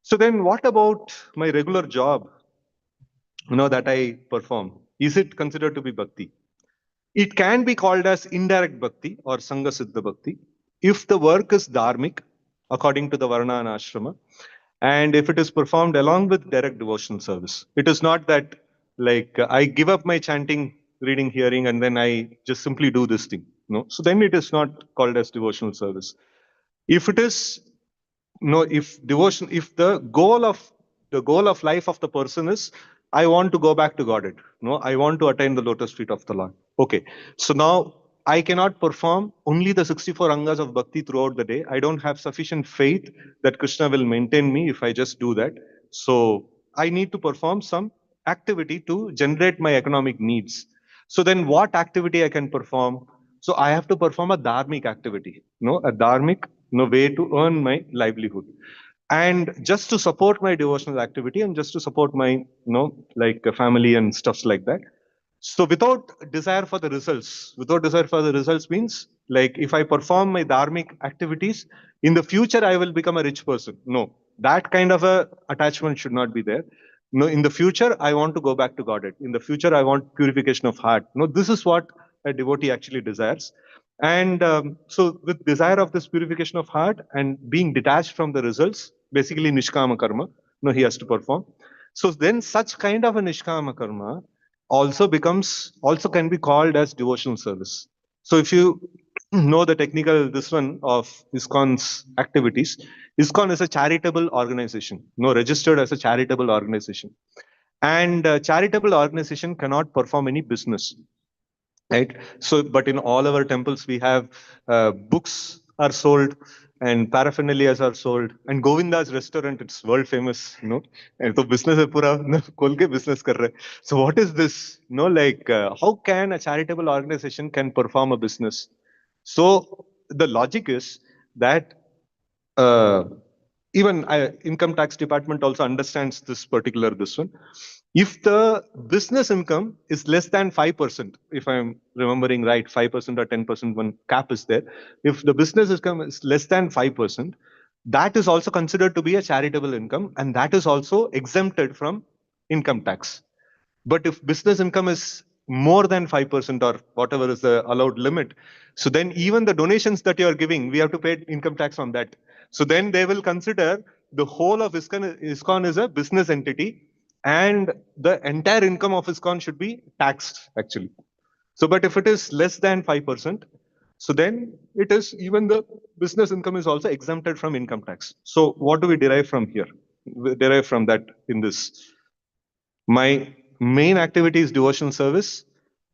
So then what about my regular job, that I perform? Is it considered to be bhakti? It can be called as indirect bhakti or Sangha Siddha Bhakti if the work is dharmic according to the Varna and Ashrama, and if it is performed along with direct devotional service. It is not that like I give up my chanting, reading, hearing, and then I just simply do this thing. No, so then it is not called as devotional service. If it is if devotion, if the goal of life of the person is, I want to go back to Godhead, I want to attain the lotus feet of the Lord. Okay, so now I cannot perform only the 64 angas of bhakti throughout the day. I don't have sufficient faith that Krishna will maintain me if I just do that. So I need to perform some activity to generate my economic needs. So then what activity I can perform? So I have to perform a dharmic activity, a dharmic way to earn my livelihood. And just to support my devotional activity and just to support my, like family and stuffs like that. So without desire for the results means like if I perform my dharmic activities, in the future I will become a rich person. No, that kind of a attachment should not be there. No, in the future I want to go back to Godhead. In the future I want purification of heart. No, this is what a devotee actually desires. And so with desire of this purification of heart and being detached from the results, basically nishkama karma, he has to perform. So then such kind of a nishkama karma also can be called as devotional service. So if you know the technical this one of ISKCON's activities, ISKCON is a charitable organization, registered as a charitable organization, and charitable organization cannot perform any business, right? So but in all our temples we have books are sold and paraphernalias are sold, and Govinda's restaurant, it's world famous, and so business hai pura khol ke business kar rahe. So what is this, like how can a charitable organization can perform a business? So the logic is that uh, even income tax department also understands this one. If the business income is less than 5%, if I'm remembering right, 5% or 10%, one cap is there. If the business income is less than 5%, that is also considered to be a charitable income, and that is also exempted from income tax. But if business income is more than 5% or whatever is the allowed limit, so then even the donations that you are giving, we have to pay income tax on that. So then they will consider the whole of ISKCON is a business entity, and the entire income of ISKCON should be taxed actually. So, but if it is less than 5%, so then it is even the business income is also exempted from income tax. So what do we derive from here? We derive from that in this. My main activity is devotional service,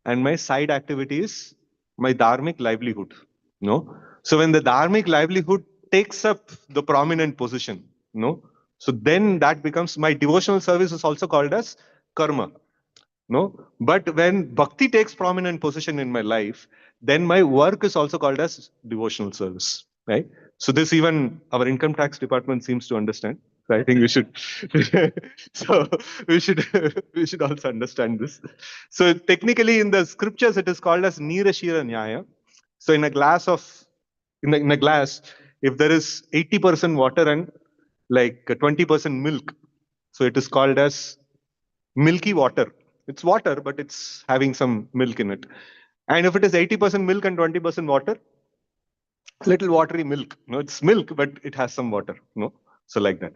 and my side activity is my dharmic livelihood. No? So when the dharmic livelihood takes up the prominent position, no? So then that becomes my devotional service is also called as karma. No, but when bhakti takes prominent position in my life, then my work is also called as devotional service, right? So this even our income tax department seems to understand. So I think we should, so we should we should also understand this. So technically in the scriptures it is called as nirashira nyaya. So in a glass of in a glass, if there is 80% water and like 20% milk, so it is called as milky water. It's water, but it's having some milk in it. And if it is 80% milk and 20% water, little watery milk. No, it's milk, but it has some water. No, so like that.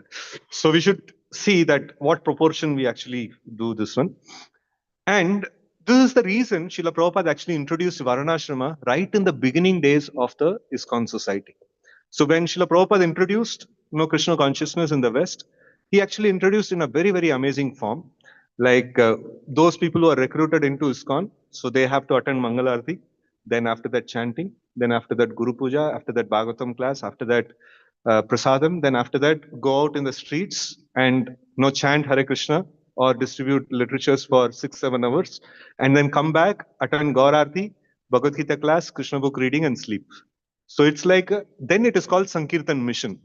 So we should see that what proportion we actually do this one. And this is the reason Srila Prabhupada actually introduced Varnashrama right in the beginning days of the ISKCON society. So when Srila Prabhupada introduced Krishna consciousness in the West, he actually introduced in a very, very amazing form. Like those people who are recruited into ISKCON, so they have to attend Mangalarti, then after that chanting, then after that Guru Puja, after that Bhagavatam class, after that Prasadam, then after that go out in the streets and chant Hare Krishna or distribute literatures for 6-7 hours, and then come back, attend Gaur Aarti, Bhagavad Gita class, Krishna book reading, and sleep. So it's like, then it is called Sankirtan mission.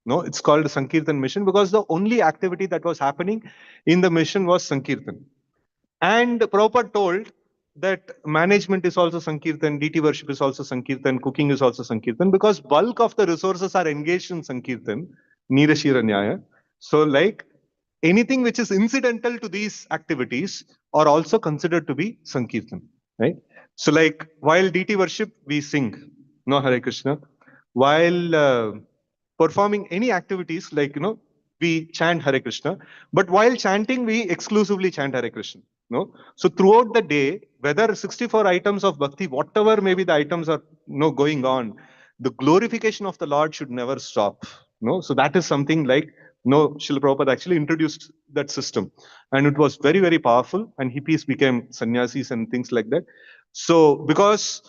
No, it's called Sankirtan mission because the only activity that was happening in the mission was Sankirtan. And Prabhupada told that management is also Sankirtan, deity worship is also Sankirtan, cooking is also Sankirtan, because bulk of the resources are engaged in Sankirtan, Nirashira Nyaya. So like anything which is incidental to these activities are also considered to be Sankirtan, right? So like while deity worship, we sing, no Hare Krishna. While performing any activities like, we chant Hare Krishna, but while chanting, we exclusively chant Hare Krishna. No, so throughout the day, whether 64 items of bhakti, whatever maybe the items are going on, the glorification of the Lord should never stop. No, so that is something like Srila Prabhupada actually introduced that system, and it was very, very powerful. And hippies became sannyasis and things like that. So because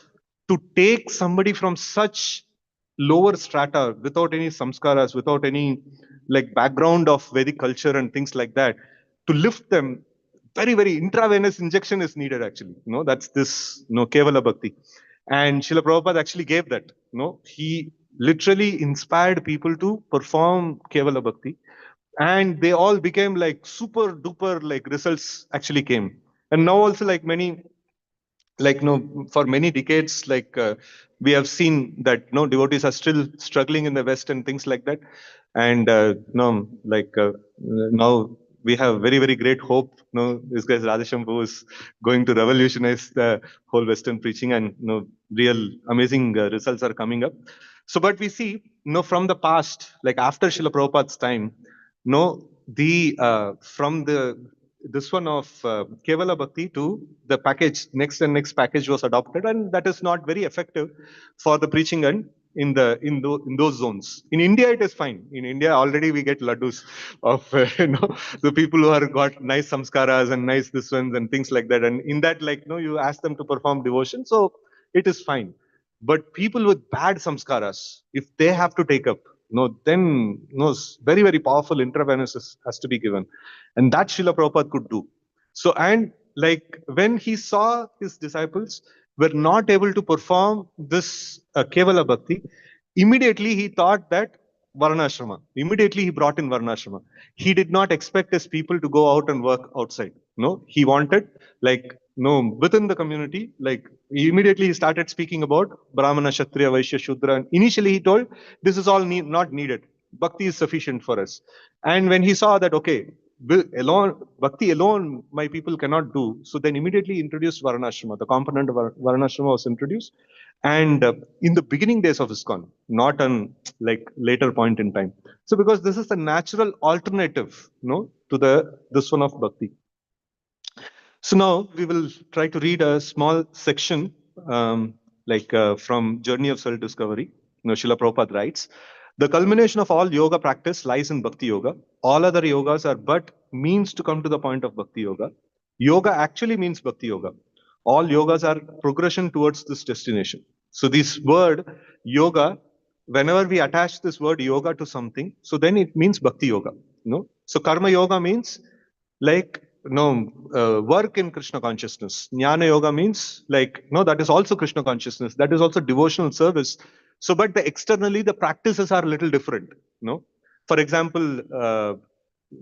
to take somebody from such lower strata without any samskaras, without any like background of Vedic culture and things like that, to lift them, very, very intravenous injection is needed actually. That's this Kevala Bhakti. And Srila Prabhupada actually gave that. He literally inspired people to perform Kevala Bhakti. And they all became like super duper like results actually came. And now also like many like for many decades we have seen that devotees are still struggling in the West and things like that. And now we have very, very great hope. This guy Radhashampur is going to revolutionize the whole Western preaching, and real amazing results are coming up. So but we see from the past, like after Srila Prabhupada's time, the from the this one of Kevala Bhakti to the package, next and next package was adopted, and that is not very effective for the preaching and in those zones. In India, it is fine. In India, already we get laddus of the people who are got nice samskaras and nice this ones and things like that. And in that, you ask them to perform devotion, so it is fine. But people with bad samskaras, if they have to take up, then very, very powerful intravenous has to be given. And that Srila Prabhupada could do. So, and like when he saw his disciples were not able to perform this Kevala Bhakti, immediately he thought that Varnashrama. Immediately he brought in Varnashrama. He did not expect his people to go out and work outside. No, he wanted within the community, immediately he started speaking about Brahmana, Kshatriya, Vaishya, Shudra. And initially he told, this is all not needed. Bhakti is sufficient for us. And when he saw that, okay, Bhakti alone, my people cannot do. So then immediately introduced Varnashrama. The component of Varnashrama was introduced. And in the beginning days of ISKCON, not on later point in time. So because this is the natural alternative, to this one of Bhakti. So now we will try to read a small section from Journey of Self-Discovery. Srila Prabhupada writes, the culmination of all yoga practice lies in Bhakti Yoga. All other yogas are but means to come to the point of Bhakti Yoga. Yoga actually means Bhakti Yoga. All yogas are progression towards this destination. So this word yoga, whenever we attach this word yoga to something, so then it means bhakti yoga. So karma yoga means like work in Krishna consciousness. Jnana yoga means like that is also Krishna consciousness. That is also devotional service. So, but externally the practices are a little different. For example,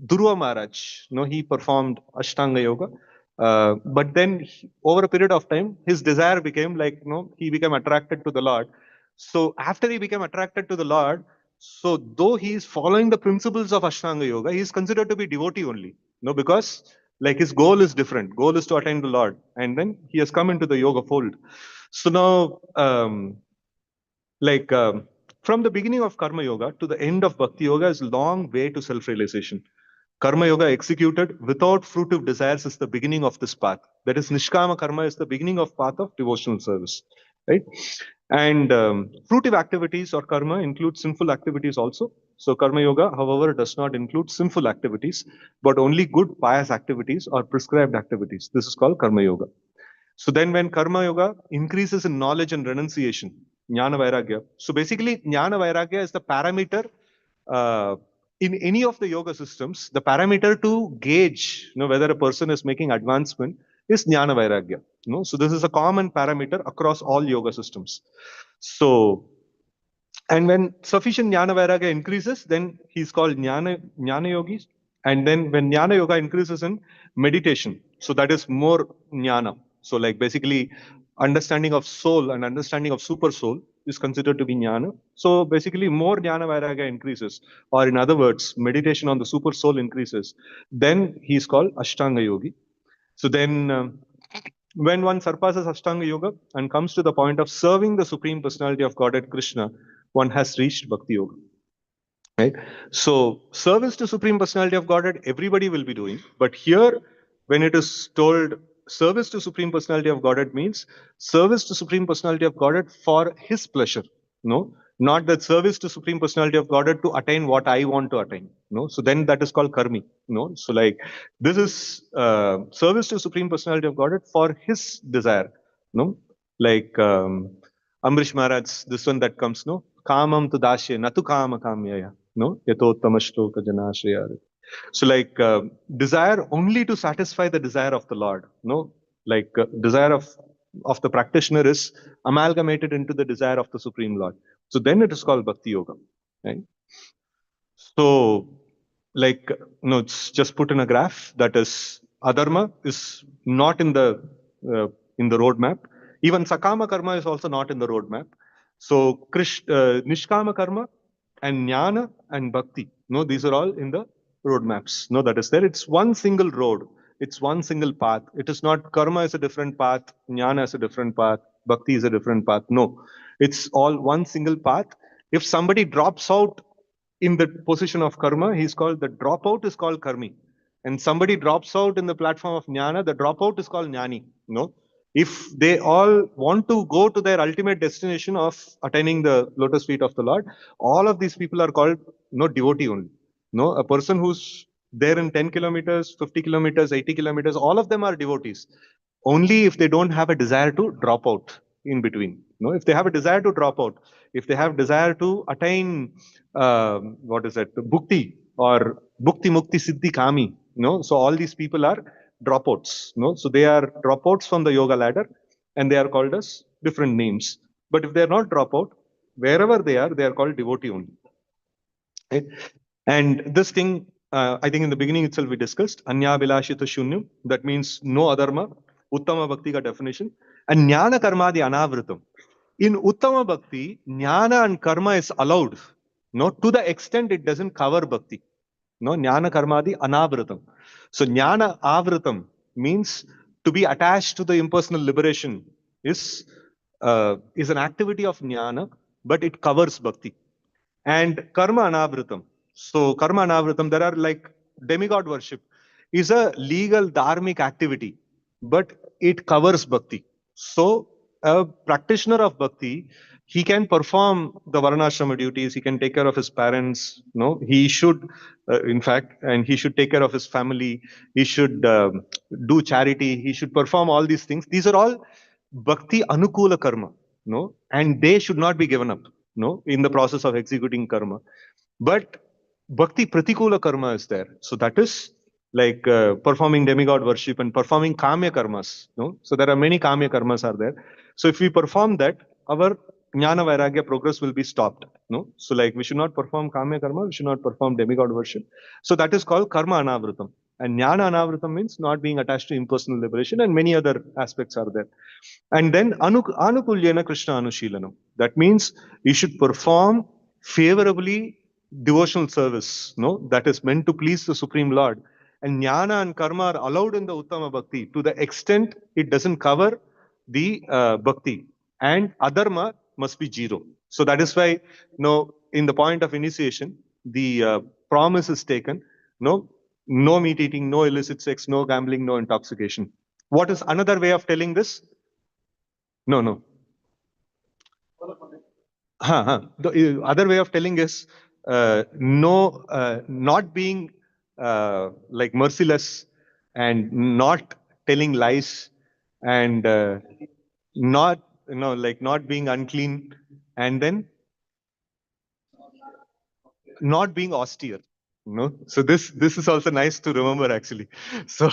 Dhruva Maharaj, he performed Ashtanga yoga. But then over a period of time, his desire became like, he became attracted to the Lord. So after he became attracted to the Lord, so though he is following the principles of Ashtanga yoga, he is considered to be devotee only. Because like his goal is different. Goal is to attain the Lord. And then he has come into the yoga fold. So now, from the beginning of Karma Yoga to the end of Bhakti Yoga is a long way to self-realization. Karma Yoga executed without fruitive desires is the beginning of this path. That is, Nishkama Karma is the beginning of path of devotional service. Right? And fruitive activities or karma include sinful activities also. So Karma Yoga, however, does not include sinful activities, but only good pious activities or prescribed activities. This is called Karma Yoga. So then when Karma Yoga increases in knowledge and renunciation, Jnana Vairagya. So basically, Jnana Vairagya is the parameter in any of the yoga systems, the parameter to gauge whether a person is making advancement is Jnana Vairagya. So this is a common parameter across all yoga systems. So, and when sufficient Jnana Vairagya increases, then he's called Jnana Yogis. And then when Jnana Yoga increases in meditation, so that is more Jnana. So like basically understanding of soul and understanding of super soul is considered to be Jnana. So basically more Jnana Vairagya increases, or in other words, meditation on the super soul increases, then he is called Ashtanga Yogi. So then when one surpasses Ashtanga Yoga and comes to the point of serving the Supreme Personality of Godhead Krishna, one has reached Bhakti Yoga. Right? So service to Supreme Personality of Godhead, everybody will be doing. But here, when it is told service to Supreme Personality of Godhead means service to Supreme Personality of Godhead for his pleasure. Not that service to Supreme Personality of Godhead to attain what I want to attain. So then that is called karmi. So like this is service to Supreme Personality of Godhead for his desire. Like Amrish Maharaj, this one that comes, kamam tu dasya, natu kama kamyaya. Yatottamashloka janashraya. So like desire only to satisfy the desire of the Lord. Like desire of the practitioner is amalgamated into the desire of the Supreme Lord. So then it is called Bhakti Yoga. Right? So like, it's just put in a graph that is adharma is not in the roadmap. Even Sakama Karma is also not in the roadmap. So Nishkama Karma and Jnana and Bhakti, these are all in the roadmaps. That is there. It's one single road. It's one single path. It is not karma is a different path, Jnana is a different path, Bhakti is a different path. No, it's all one single path. If somebody drops out in the position of karma, he's called the dropout is called karmi. And somebody drops out in the platform of jnana, the dropout is called jnani. If they all want to go to their ultimate destination of attaining the lotus feet of the Lord, all of these people are called devotee only. A person who's there in 10 kilometers, 50 kilometers, 80 kilometers, all of them are devotees. Only if they don't have a desire to drop out in between. If they have a desire to drop out, if they have desire to attain bhukti or bhukti mukti siddhi kami, so all these people are dropouts. So they are dropouts from the yoga ladder, and they are called as different names. But if they are not dropout, wherever they are called devotee only. Right? And this thing, I think in the beginning itself we discussed anya vilashita shunyam. That means no adharma. Uttama bhakti ka definition. And jnana karmadi anavritam. In Uttama Bhakti, Jnana and Karma is allowed, to the extent it doesn't cover Bhakti. Jnana Karmadi Anavritam. So Jnana Avritam means to be attached to the impersonal liberation is an activity of Jnana, but it covers Bhakti. And Karma Anavritam. So Karma Anavritam, there are like demigod worship is a legal dharmic activity, but it covers Bhakti. So a practitioner of bhakti, he can perform the varnashrama duties, he can take care of his parents, no, he should, in fact, and he should take care of his family, he should do charity, he should perform all these things. These are all bhakti anukula karma, no, and they should not be given up, no, in the process of executing karma. But bhakti pratikula karma is there. So that is like performing demigod worship and performing kamya karmas. No? So there are many kamya karmas are there. So if we perform that, our jnana vairagya progress will be stopped. No? So like we should not perform kamya karma, we should not perform demigod worship. So that is called karma anavritam. And jnana anavritam means not being attached to impersonal liberation, and many other aspects are there. And then anukulyena Krishna anushilanam. That means you should perform favorably devotional service, no, that is meant to please the Supreme Lord. And jnana and karma are allowed in the Uttama Bhakti to the extent it doesn't cover the bhakti. And adharma must be zero. So that is why, no, in the point of initiation, the promise is taken, no, no meat eating, no illicit sex, no gambling, no intoxication. What is another way of telling this? No, no. The other way of telling is no, not being like merciless and not telling lies and not, like not being unclean and then not being austere. No, so this is also nice to remember actually. So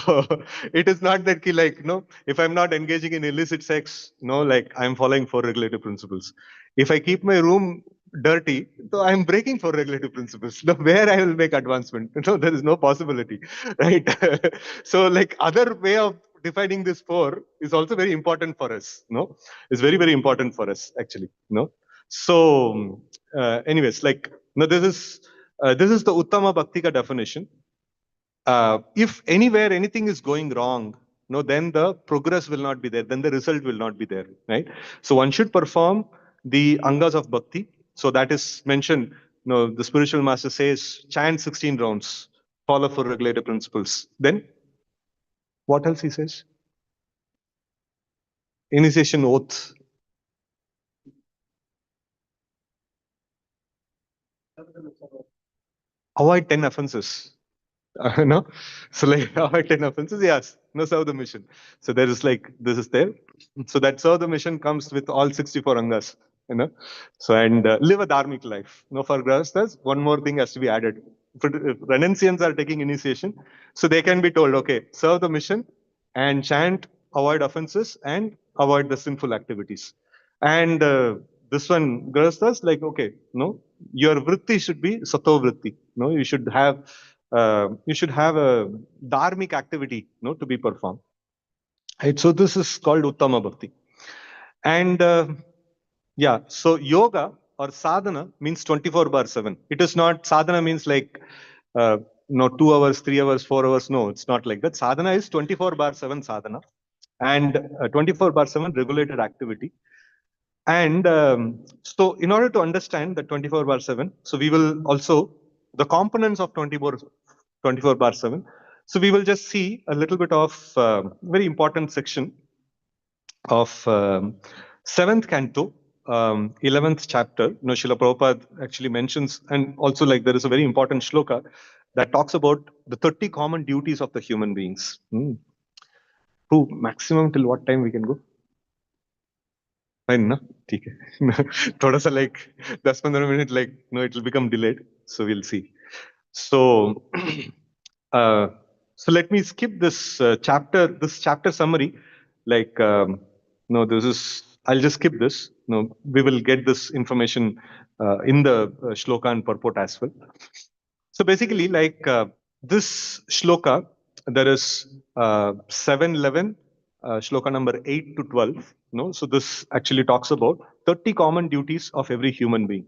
it is not that like, no, if I'm not engaging in illicit sex, no, like I'm following four regulative principles. If I keep my room dirty, so I'm breaking four regulative principles. No, where I will make advancement? No, there is no possibility, right? So like other way of defining this four is also very important for us. No, it's very very important for us actually. No, so anyways, like no, this is the Uttama Bhaktika definition. If anywhere anything is going wrong, no, then the progress will not be there. Then the result will not be there, right? So one should perform the angas of bhakti. So that is mentioned. No, the spiritual master says chant 16 rounds, follow for regulative principles. Then what else he says? Initiation oath. Avoid 10 offenses. No, so like avoid 10 offenses. Yes, no, serve the mission. So there is like this is there. So that serve the mission comes with all 64 angas. You know, so and live a dharmic life. No, for grahasthas, one more thing has to be added. If renunciants are taking initiation, so they can be told, okay, serve the mission and chant, avoid offenses, and avoid the sinful activities. And this one, grahasthas, like okay, no, your vritti should be sato vritti. No, you should have a dharmic activity, no, to be performed. Right? So this is called Uttama Bhakti. And yeah, so yoga or sadhana means 24/7. It is not sadhana means like no 2 hours, 3 hours, 4 hours. No, it's not like that. Sadhana is 24/7 sadhana and 24/7 regulated activity. And so in order to understand the 24/7, so we will also the components of 24/7. So we will just see a little bit of very important section of seventh canto, 11th chapter. No, Śrīla Prabhupāda actually mentions, and also like there is a very important shloka that talks about the 30 common duties of the human beings. To maximum till what time we can go? Fine, na? ठीक है. थोड़ा सा like 10-15 minutes, like no, it will become delayed. So we'll see. So, so let me skip this chapter summary. Like, no, this is, I'll just skip this. No, we will get this information in the shloka and purport as well. So basically, like this shloka, there is 7-11, shloka number 8 to 12. No, so this actually talks about 30 common duties of every human being.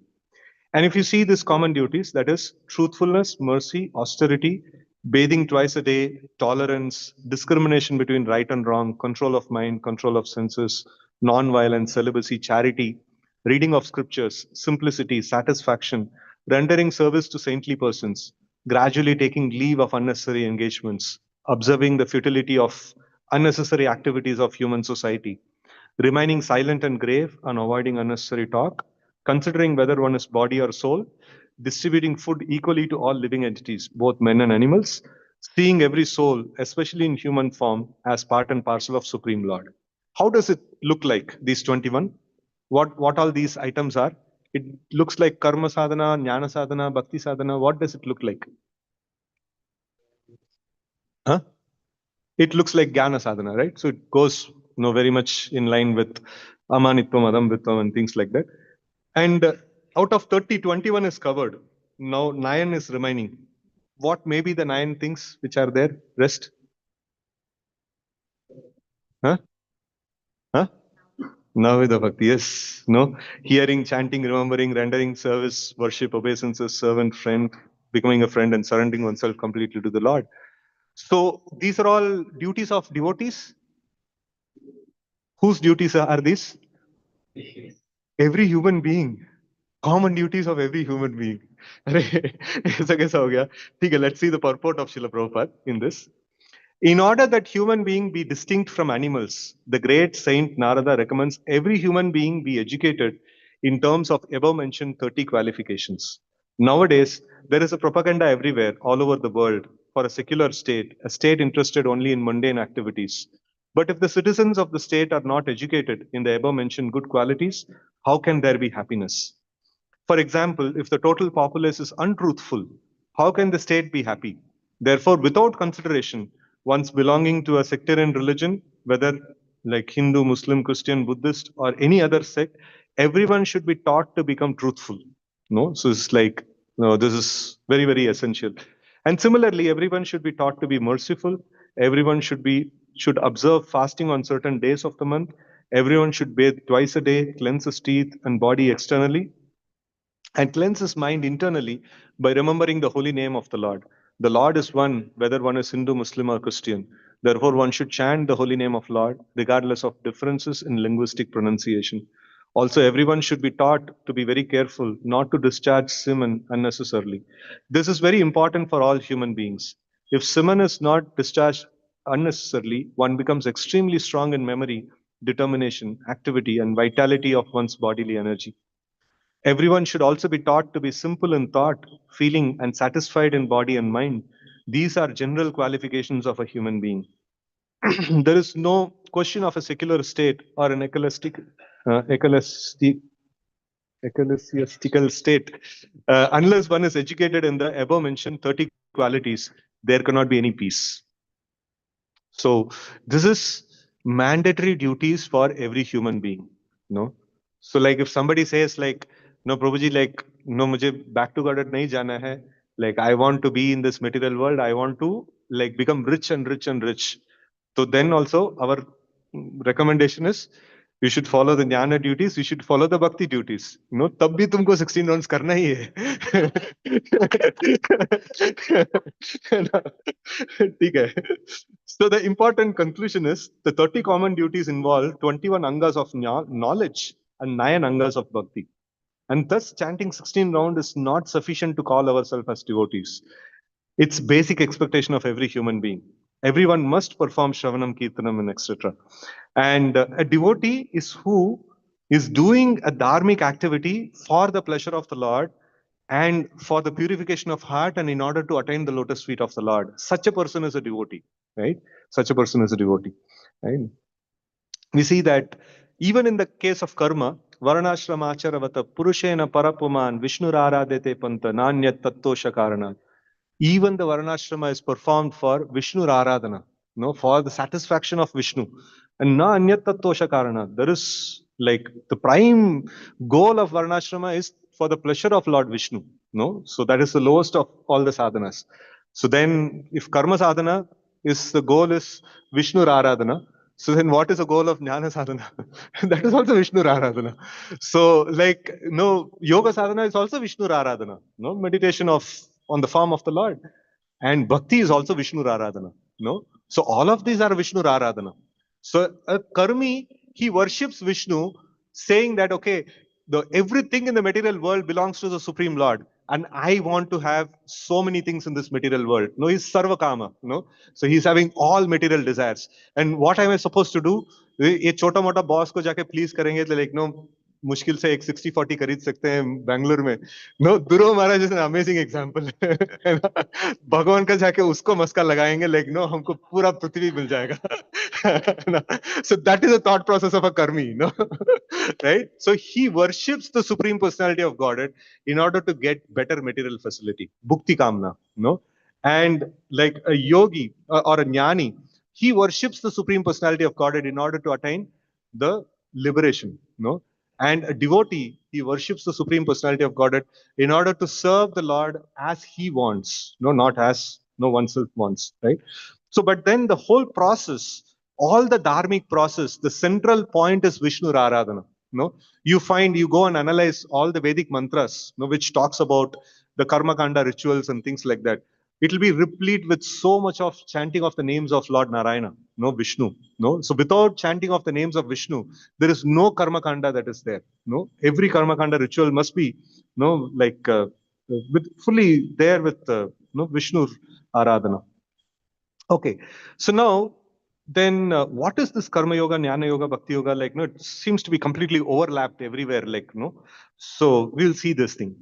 And if you see these common duties, that is truthfulness, mercy, austerity, bathing twice a day, tolerance, discrimination between right and wrong, control of mind, control of senses, non-violence, celibacy, charity, reading of scriptures, simplicity, satisfaction, rendering service to saintly persons, gradually taking leave of unnecessary engagements, observing the futility of unnecessary activities of human society, remaining silent and grave and avoiding unnecessary talk, considering whether one is body or soul, distributing food equally to all living entities, both men and animals, seeing every soul, especially in human form, as part and parcel of Supreme Lord. How does it look like, these 21? What all these items are? It looks like karma sadhana, jnana sadhana, bhakti sadhana. What does it look like? Huh? It looks like jnana sadhana, right? So it goes very much in line with amanitvam, adamvitvam, and things like that. And out of 30, 21 is covered. Now 9 is remaining. What may be the 9 things which are there? Rest? Huh? Huh? Navida Bhakti, yes. No? Hearing, chanting, remembering, rendering service, worship, obeisances, servant, friend, becoming a friend, and surrendering oneself completely to the Lord. So these are all duties of devotees. Whose duties are these? Every human being. Common duties of every human being. ऐसा कैसा हो गया? ठीक है, let's see the purport of Śrīla Prabhupāda in this. In order that human being be distinct from animals, the great Saint Narada recommends every human being be educated in terms of above mentioned 30 qualifications. Nowadays, there is a propaganda everywhere, all over the world, for a secular state, a state interested only in mundane activities. But if the citizens of the state are not educated in the above mentioned good qualities, how can there be happiness? For example, if the total populace is untruthful, how can the state be happy? Therefore, without consideration, ones belonging to a sectarian religion, whether like Hindu, Muslim, Christian, Buddhist, or any other sect, everyone should be taught to become truthful. No, so it's like no, this is very, very essential. And similarly, everyone should be taught to be merciful. Everyone should observe fasting on certain days of the month. Everyone should bathe twice a day, cleanse his teeth and body externally, and cleanse his mind internally by remembering the holy name of the Lord. The Lord is one, whether one is Hindu, Muslim, or Christian. Therefore, one should chant the holy name of Lord, regardless of differences in linguistic pronunciation. Also, everyone should be taught to be very careful not to discharge semen unnecessarily. This is very important for all human beings. If semen is not discharged unnecessarily, one becomes extremely strong in memory, determination, activity, and vitality of one's bodily energy. Everyone should also be taught to be simple in thought, feeling, and satisfied in body and mind. These are general qualifications of a human being. There is no question of a secular state or an ecclesiastical state. Unless one is educated in the above mentioned 30 qualities, there cannot be any peace. So this is mandatory duties for every human being. No. So like if somebody says like, no, Prabhuji, like, no, mujhe back to God nahi jana hai. Like I want to be in this material world. I want to like become rich and rich and rich. So then also our recommendation is you should follow the jnana duties, you should follow the bhakti duties. No, tab bhi tumko 16 rounds karna hi hai. ठीक है. So the important conclusion is the 30 common duties involve 21 angas of knowledge and 9 angas of bhakti. And thus chanting 16 round is not sufficient to call ourselves as devotees. It's basic expectation of every human being. Everyone must perform Shravanam, Kirtanam, and etc. And a devotee is who is doing a dharmic activity for the pleasure of the Lord and for the purification of heart and in order to attain the lotus feet of the Lord. Such a person is a devotee, right? Such a person is a devotee, right? We see that even in the case of karma, Varnashramacharvata Purushena Parapuman Vishnuraradete Panta Nanyat Tattosha Karana. Even the Varnashrama is performed for Vishnu Aradhana, for the satisfaction of Vishnu. And na anyat tattosha karana. There is like the prime goal of Varnashrama is for the pleasure of Lord Vishnu. No, so that is the lowest of all the sadhanas. So then, if karma sadhana is the goal is Vishnu Aradhana, so then what is the goal of jnana sadhana? That is also Vishnu Aradhana. So like yoga sadhana is also Vishnu Aradhana. Meditation on the form of the Lord. And bhakti is also Vishnu Aradhana. So all of these are Vishnu Aradhana. So a karmi, he worships Vishnu, saying that okay, everything in the material world belongs to the Supreme Lord. and I want to have so many things in this material world. No, he's sarva kama. No, so he's having all material desires. And what am I supposed to do? ये छोटा मोटा boss को जाके please करेंगे तो like no मुश्किल से एक 60-40 खरीद सकते हैं बेंगलुरु में. No, Dhruv Maharaj is an amazing example. भगवान का जाके उसको मस्का लगाएंगे लाइक नो हमको पूरा पृथ्वी मिल जाएगा. So that is the thought process of a karmi, no? Right? So he worships the supreme personality of Godhead in order to get better material facility, bhukti kamna, no? And like a yogi or a jnani, he worships the supreme personality of Godhead in order to attain the liberation, no? And a devotee, he worships the supreme personality of Godhead in order to serve the Lord as he wants, no, not as no oneself wants, right? So, but then the whole process, all the dharmic process, the central point is Vishnu Aradhana. No, you find, you go and analyze all the Vedic mantras, no, which talks about the karma kanda rituals and things like that. It will be replete with so much of chanting of the names of Lord Narayana, no, Vishnu, no. So without chanting of the names of Vishnu, there is no karma kanda that is there. No, every karma kanda ritual must be, no, like with fully there with no Vishnu Aradhana. Okay, so now then what is this karma yoga, jnana yoga, bhakti yoga? Like, no, it seems to be completely overlapped everywhere. Like, no, so we'll see this thing.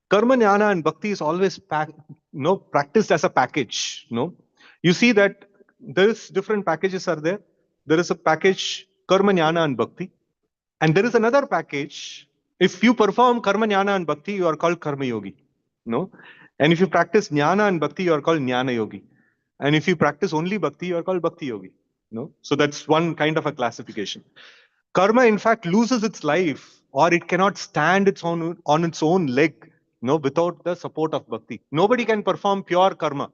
Karma, jnana, and bhakti is always practiced as a package. No, you see that there is different packages are there. There is a package karma, jnana, and bhakti, and there is another package. If you perform karma, jnana, and bhakti, you are called karma yogi. No, and if you practice jnana and bhakti, you are called jnana yogi. And if you practice only bhakti, you are called bhakti yogi. No, so that's one kind of a classification. Karma, in fact, loses its life, or it cannot stand its own on its own leg, no, without the support of bhakti. Nobody can perform pure karma.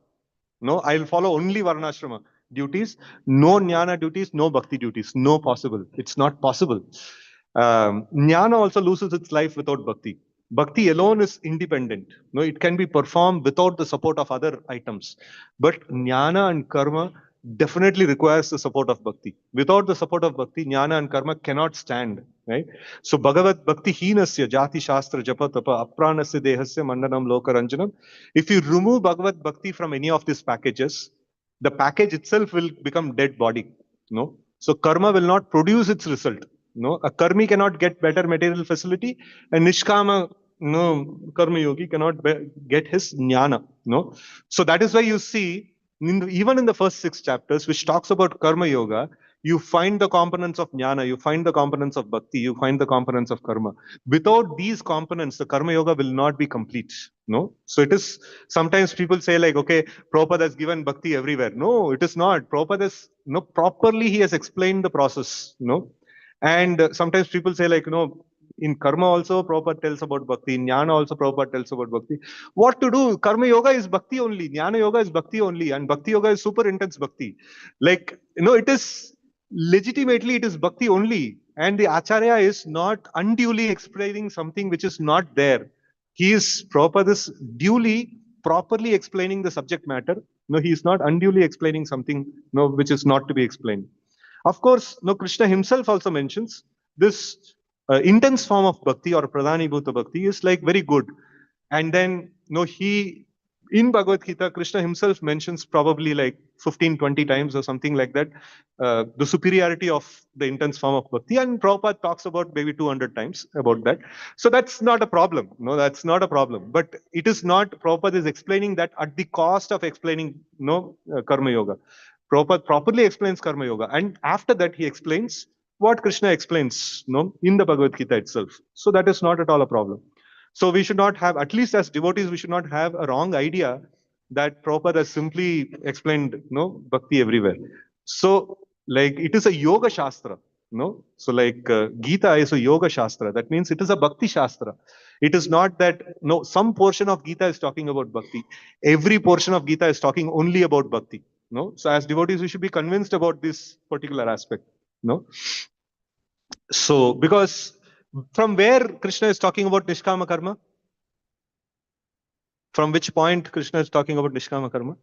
No, I'll follow only varnashrama duties, no jnana duties, no bhakti duties. No possible. It's not possible. Jnana also loses its life without bhakti. Bhakti alone is independent. No, it can be performed without the support of other items. But jnana and karma definitely requires the support of bhakti. Without the support of bhakti, jnana and karma cannot stand. Right? So Bhagavat Bhakti Hinasya Jati Shastra Japa Tapa Apranasya Dehasya Mandanam Lokaranjanam. If you remove Bhagavat Bhakti from any of these packages, the package itself will become dead body. No, so karma will not produce its result. No, a karmi cannot get better material facility, and nishkama, no, karma yogi cannot get his jnana. No, so that is why you see, even in the first 6 chapters, which talks about karma yoga, you find the components of jnana, you find the components of bhakti, you find the components of karma. Without these components, the karma yoga will not be complete. No, so it is, sometimes people say like, okay, Prabhupada has given bhakti everywhere. No, it is not. Prabhupada has, no, properly he has explained the process. No, and sometimes people say like, in karma also Prabhupada tells about bhakti, in jnana also Prabhupada tells about bhakti. What to do? Karma yoga is bhakti only, jnana yoga is bhakti only, and bhakti yoga is super intense bhakti. Like, it is legitimately, it is bhakti only. And the acharya is not unduly explaining something which is not there. He is, Prabhupada is duly, properly explaining the subject matter. No, he is not unduly explaining something, which is not to be explained. Of course, Krishna himself also mentions this intense form of bhakti or pradhani bhuta bhakti is like very good. And then, he, in Bhagavad Gita, Krishna himself mentions probably like 15-20 times or something like that, the superiority of the intense form of bhakti. And Prabhupada talks about maybe 200 times about that. So that's not a problem. No, that's not a problem. But it is not, Prabhupada is explaining that at the cost of explaining, karma yoga. Prabhupada properly explains karma yoga. And after that, he explains what Krishna explains, in the Bhagavad Gita itself. So that is not at all a problem. So we should not have, at least as devotees, we should not have a wrong idea that Prabhupada has simply explained, bhakti everywhere. So, like, it is a yoga shastra, So, like, Gita is a yoga shastra. That means it is a bhakti shastra. It is not that, some portion of Gita is talking about bhakti. Every portion of Gita is talking only about bhakti. So, as devotees, we should be convinced about this particular aspect. So, because from where Krishna is talking about Nishkama Karma? From which point Krishna is talking about Nishkama Karma?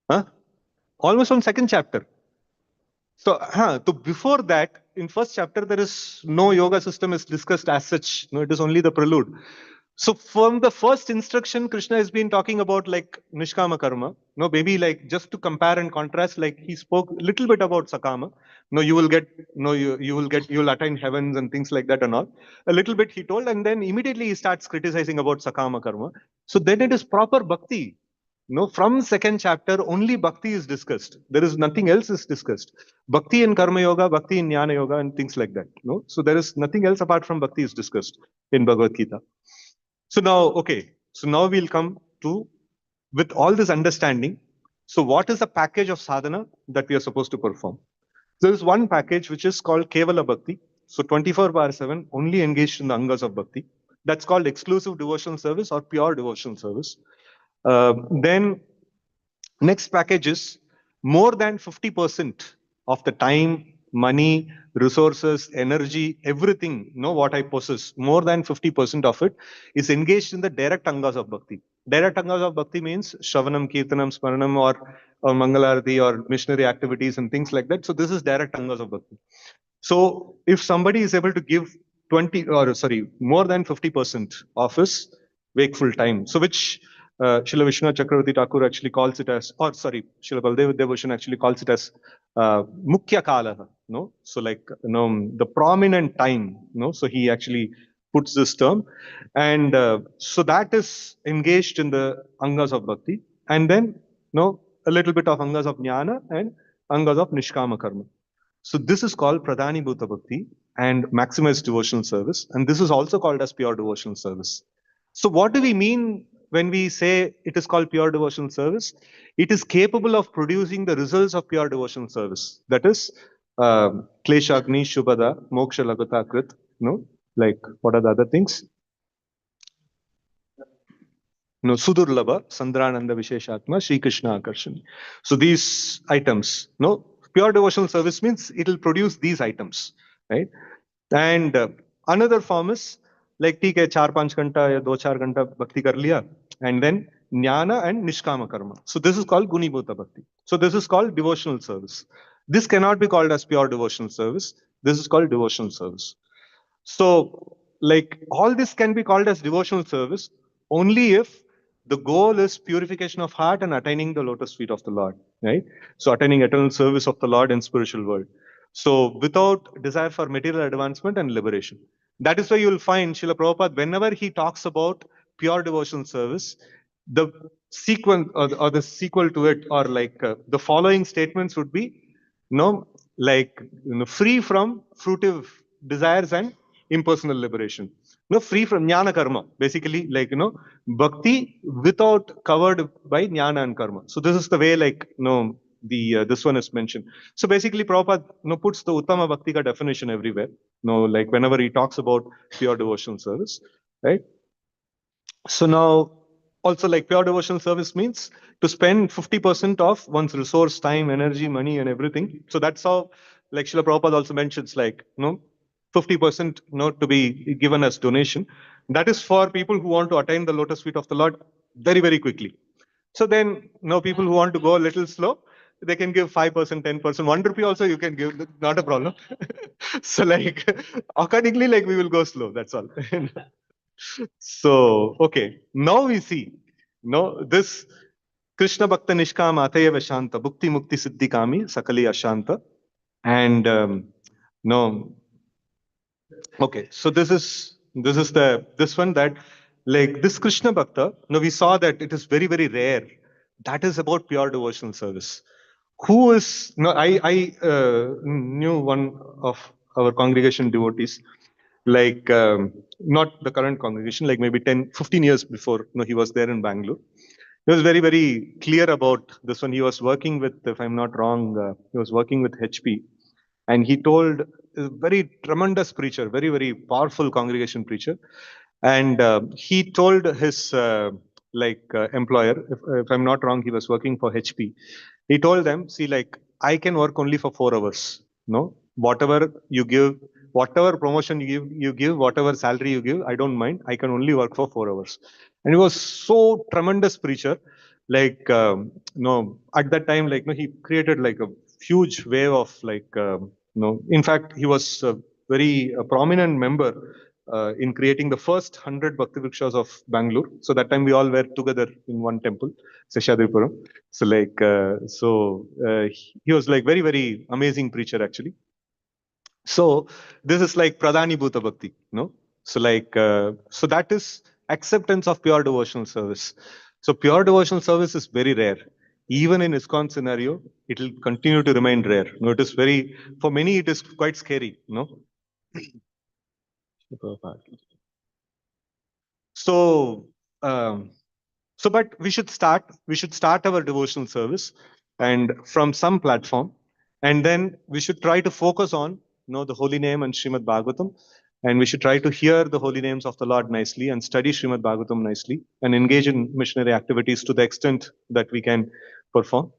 Huh? Almost from 2nd chapter. So before that, in 1st chapter, there is no yoga system is discussed as such. No, it is only the prelude. So from the first instruction, Krishna has been talking about like Nishkama Karma. No, maybe like just to compare and contrast, like he spoke a little bit about Sakama. No, you will get, no, you'll attain heavens and things like that and all. A little bit he told, and then immediately he starts criticizing about Sakama Karma. So then it is proper bhakti. No, from second chapter, only bhakti is discussed. There is nothing else is discussed. Bhakti in Karma Yoga, Bhakti in Jnana Yoga, and things like that. No, so there is nothing else apart from bhakti is discussed in Bhagavad Gita. So now, okay, so now we'll come to, with all this understanding, so what is the package of sadhana that we are supposed to perform? There is one package which is called Kevala Bhakti. So 24/7, only engaged in the angas of bhakti. That's called exclusive devotional service or pure devotional service. Then next package is more than 50% of the time, money, resources, energy, everything, what I possess, more than 50% of it is engaged in the direct angas of bhakti. Direct angas of bhakti means Shravanam, Kirtanam, Smaranam, or Mangalarati or missionary activities and things like that. So this is direct angas of bhakti. So if somebody is able to give more than 50% of his wakeful time, so which Srila Vishnu Chakravarti Thakur actually calls it as, Srila Baldev Devotion actually calls it as Mukhya Kala, no? So like, the prominent time, no? So he actually puts this term. And so that is engaged in the Angas of Bhakti. And then, a little bit of Angas of Jnana and Angas of Nishkama Karma. So this is called Pradhani Bhuta Bhakti and maximized devotional service. And this is also called as pure devotional service. So what do we mean when we say it is called pure devotional service? It is capable of producing the results of pure devotional service. That is, Kleshagni, Shubhada, Moksha Lagata Krit. Like what are the other things? Sudurlabha, Sandrananda Visheshatma, Sri Krishna Akarshan. So these items, pure devotional service means it will produce these items, right? And another form is like, ठीक है 4-5 घंटा या 2-4 घंटा bhakti kar liya, and then jnana and nishkama karma. So this is called Gunibhuta Bhakti. So this is called devotional service. This cannot be called as pure devotional service. This is called devotional service. So, like, all this can be called as devotional service only if the goal is purification of heart and attaining the lotus feet of the Lord, right? So, attaining eternal service of the Lord in spiritual world. So, without desire for material advancement and liberation. That is why you will find Śrīla Prabhupāda, whenever he talks about pure devotional service, the sequence or the sequel to it, or like the following statements would be, free from fruitive desires and impersonal liberation. Free from jnana karma, basically, like, bhakti without covered by jnana and karma. So this is the way, like, this one is mentioned. So basically, Prabhupada, puts the Uttama Bhakti ka definition everywhere. Like whenever he talks about pure devotional service, right? So now, also like pure devotional service means to spend 50% of one's resource, time, energy, money, and everything. So that's how, like Srila Prabhupada also mentions, like, 50% to be given as donation. That is for people who want to attain the lotus feet of the Lord very, very quickly. So then, people who want to go a little slow, they can give 5%, 10%, 1 rupee also you can give, not a problem. So like, accordingly, like we will go slow, that's all. So, okay, now we see, this Krishna Bhakta Nishkama Ataya Vashanta, Bhukti Mukti Siddhi Kami, Sakali Ashanta. And no, okay, so this one that, like this Krishna Bhakta, we saw that it is very, very rare. That is about pure devotional service. Who is, I knew one of our congregation devotees, like not the current congregation, like maybe 10, 15 years before, he was there in Bangalore. He was very, very clear about this one. He was working with, if I'm not wrong, he was working with HP. And he told, a very tremendous preacher, very, very powerful congregation preacher. And he told his employer, if I'm not wrong, he was working for HP. He told them, see, like, I can work only for 4 hours. Whatever you give, whatever promotion you give, whatever salary you give, I don't mind. I can only work for 4 hours. And he was so tremendous preacher. Like, at that time, like, he created like a huge wave of like, in fact, he was a very prominent member in creating the first 100 Bhakti Vrikshas of Bangalore. So that time we all were together in one temple, Seshadripuram. So he was like very, very amazing preacher actually. So this is like Pradhani Bhuta Bhakti, no? So that is acceptance of pure devotional service. So pure devotional service is very rare. Even in ISKCON scenario, it will continue to remain rare. No, it is very, for many, it is quite scary, no? So, um, but we should start. We should start our devotional service, and from some platform, and then we should try to focus on, the holy name and Śrīmad-Bhāgavatam, and we should try to hear the holy names of the Lord nicely and study Śrīmad-Bhāgavatam nicely and engage in missionary activities to the extent that we can perform.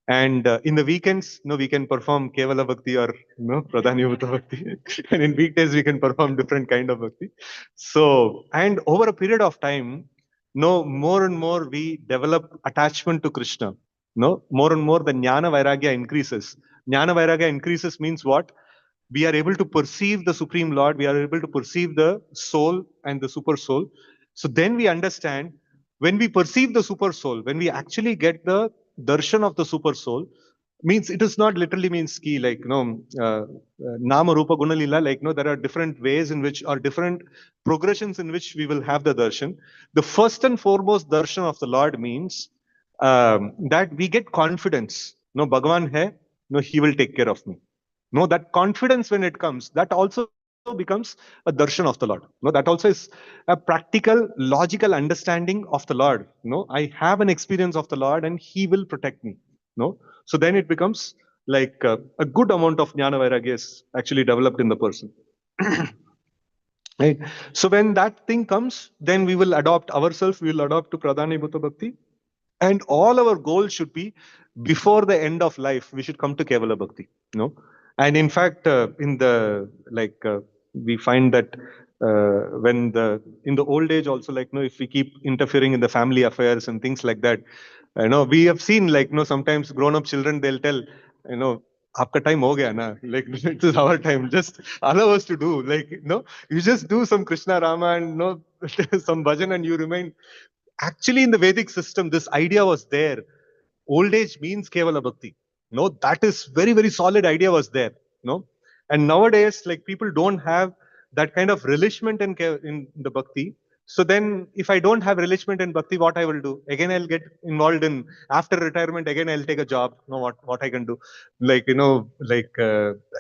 And in the weekends, we can perform Kevala Bhakti or Pradhaniyuta Bhakti. And in weekdays, we can perform different kind of Bhakti. So, and over a period of time, more and more we develop attachment to Krishna. More and more the Jnana Vairagya increases. Jnana Vairagya increases means what? We are able to perceive the Supreme Lord. We are able to perceive the soul and the super soul. So then we understand when we perceive the super soul, when we actually get the darshan of the super soul, means it is not literally means ki like nama rupa guna lila, like there are different ways in which or different progressions in which we will have the darshan. The first and foremost darshan of the Lord means that we get confidence. No, Bhagavan hai, no, he will take care of me. No, that confidence when it comes, that also becomes a darshan of the Lord. No, that also is a practical, logical understanding of the Lord. No, I have an experience of the Lord and he will protect me. No, so then it becomes like a good amount of jnana vairagya is actually developed in the person. Right. So when that thing comes, then we will adopt ourselves, we will adopt to Pradhani Bhuta Bhakti. And all our goals should be before the end of life, we should come to Kevala Bhakti. And in fact, we find that in the old age also, if we keep interfering in the family affairs and things like that, we have seen sometimes grown up children, they'll tell, aapka time ho gaya na, like it is our time, just allow us to do, you just do some Krishna Rama and some bhajan and you remain. Actually, in the Vedic system, this idea was there. Old age means Kevala Bhakti. No, that is very, very solid idea was there. No, and nowadays, like people don't have that kind of relishment in the Bhakti. So then, if I don't have relishment in Bhakti, what I will do? Again, I'll get involved in after retirement. Again, I'll take a job. What I can do?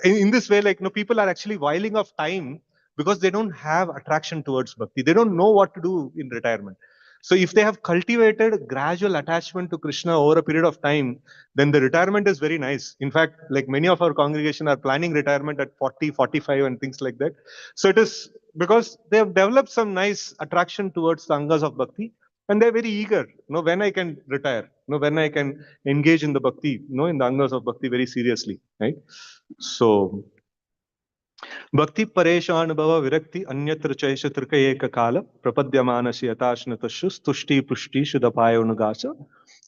In this way, people are actually whiling of time because they don't have attraction towards Bhakti. They don't know what to do in retirement. So if they have cultivated gradual attachment to Krishna over a period of time, then the retirement is very nice. In fact, like many of our congregation are planning retirement at 40, 45 and things like that. So it is because they have developed some nice attraction towards the angas of bhakti and they're very eager, when I can retire, when I can engage in the bhakti, in the angas of bhakti very seriously, right? So भक्ति परेशानुभव विरक्ति अन्यत्र चैष त्रिक एक काल प्रपद्यमानस्य यथाश्नतशु स्तुष्टि पुष्टि शुद्धपायोनुगास.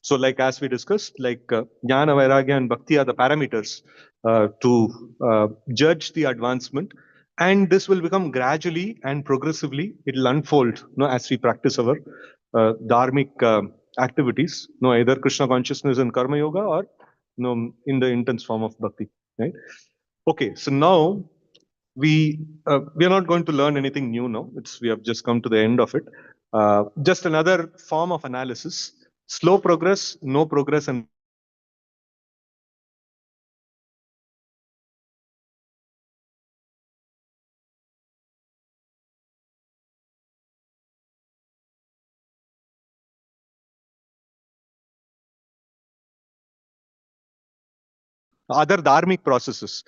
So like as we discussed, jnana vairagya and bhakti are the parameters to judge the advancement, and this will become gradually and progressively, it will unfold as we practice our dharmic activities, either Krishna consciousness and karma yoga or in the intense form of bhakti, right? Okay, so now we are not going to learn anything new now. We have just come to the end of it. Just another form of analysis: slow progress, no progress, and other dharmic processes.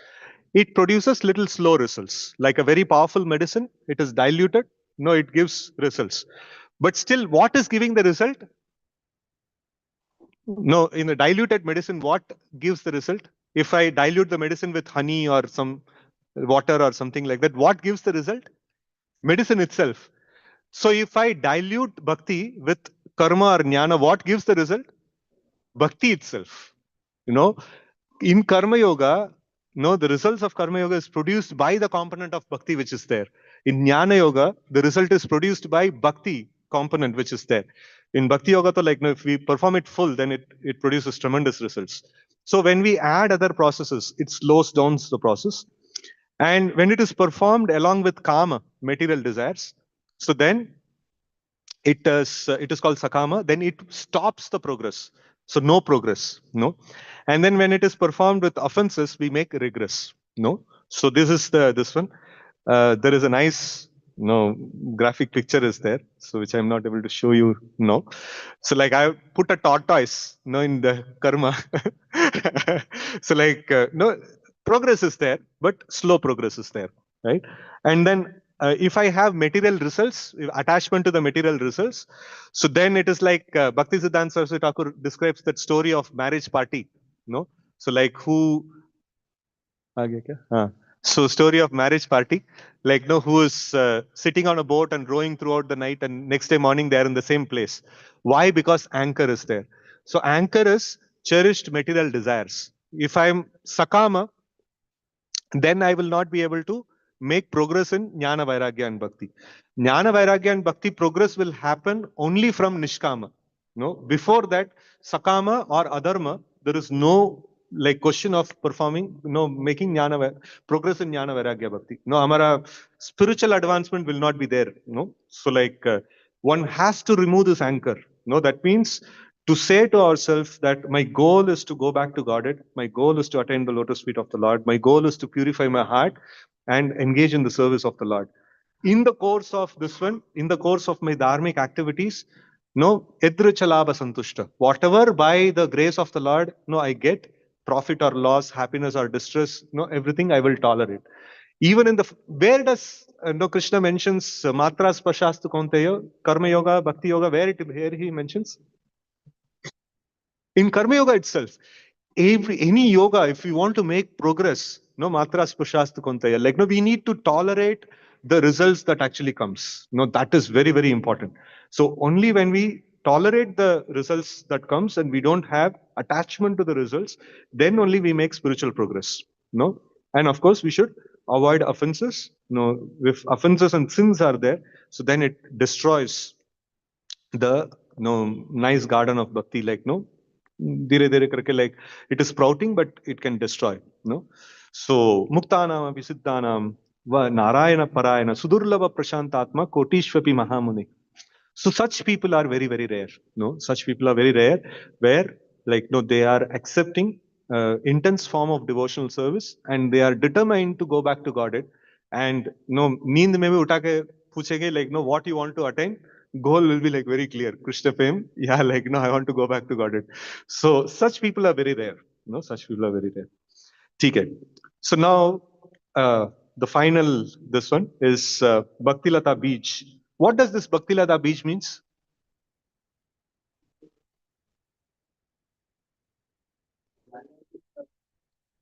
It produces little slow results. Like a very powerful medicine, it is diluted. No, it gives results. But still, what is giving the result? No, in a diluted medicine, what gives the result? If I dilute the medicine with honey or some water or something like that, what gives the result? Medicine itself. So if I dilute bhakti with karma or jnana, what gives the result? Bhakti itself. In karma yoga, no, the results of Karma Yoga is produced by the component of Bhakti which is there. In Jnana Yoga, the result is produced by Bhakti component which is there. In Bhakti Yoga, to like, no, if we perform it full, then it produces tremendous results. So when we add other processes, it slows down the process. And when it is performed along with Kama, material desires, so then it is called sakama, then it stops the progress, so no progress, no. And then when it is performed with offenses, we make regress, no. So this is this one. There is a nice, graphic picture is there, so which I'm not able to show you now. So like I put a tortoise, in the karma. So like, no, progress is there, but slow progress is there, right? And then if I have material results, attachment to the material results, so then it is like Bhakti Siddhanta Saraswati Thakur describes that story of marriage party, no? So like who आगे क्या? So story of marriage party, like no, who is sitting on a boat and rowing throughout the night, and next day morning they are in the same place. Why? Because anchor is there. So anchor is cherished material desires. If I'm sakama, then I will not be able to make progress in Jnana Vairagya and Bhakti. Jnana Vairagya and Bhakti progress will happen only from Nishkama. No, before that, Sakama or Adharma, there is no like question of performing, making progress in Jnana Vairagya Bhakti. No, Amara spiritual advancement will not be there. No, so like one has to remove this anchor. No, that means to say to ourselves that my goal is to go back to Godhead, my goal is to attain the lotus feet of the Lord, my goal is to purify my heart and engage in the service of the Lord. In the course of this one, in the course of my dharmic activities, no, edrichalabha santushta. Whatever by the grace of the Lord, no, I get profit or loss, happiness or distress, no, everything I will tolerate. Even in the where does no Krishna mentions matras pashastu kaunteya, karma yoga, bhakti yoga, where he mentions in karma yoga itself. Any yoga, if we want to make progress, no matras pashastu kaunteya, like no, we need to tolerate the results that actually comes. No, that is very very important. So only when we tolerate the results that comes and we don't have attachment to the results, then only we make spiritual progress. No, and of course we should avoid offenses. No, if offenses and sins are there, so then it destroys the nice garden of bhakti. Like no, धीरे धीरे करके like it is sprouting, but it can destroy. No, so muktanam abhisiddhanam va narayana parayana sudurlabha prashantatma kotishvapi mahamuni. So such people are very very rare. No, such people are very rare, where like no, they are accepting intense form of devotional service and they are determined to go back to Godhead. And no, नींद में भी उठा के पूछेंगे like no, what you want to attain, goal will be like very clear, Krishna fame. Yeah, like no, I want to go back to Godhead. So such people are very rare. No, such people are very rare. ठीक है. So now the final, this one is Bhaktilata Beach. What does this Bhaktilata Beach means?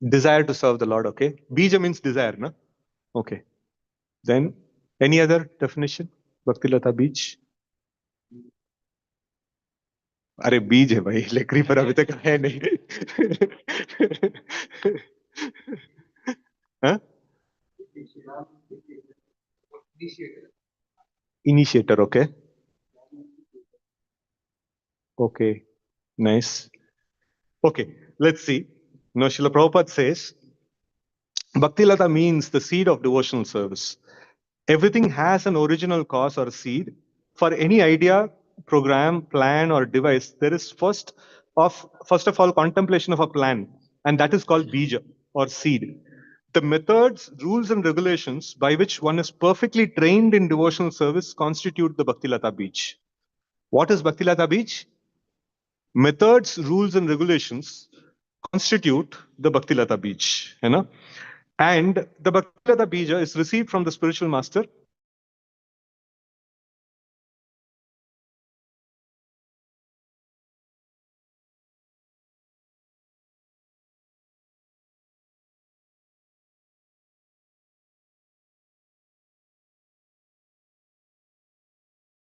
Desire to serve the Lord. Okay. Bija means desire, no? Okay. Then any other definition? Bhaktilata Beach. अरे बीज है भाई, लकड़ी पर अभी तक है नहीं. Huh? Initiator. Okay. Okay. Nice. Okay. Let's see. Now, Śrīla Prabhupada says, Bhaktilata means the seed of devotional service. Everything has an original cause or seed. For any idea, program, plan, or device, there is first of all contemplation of a plan, and that is called bija or seed. The methods, rules, and regulations by which one is perfectly trained in devotional service constitute the Bhaktilata Beach. What is Bhaktilata Beach? Methods, rules, and regulations constitute the Bhaktilata Beach. You know? And the Bhaktilata Bija is received from the spiritual master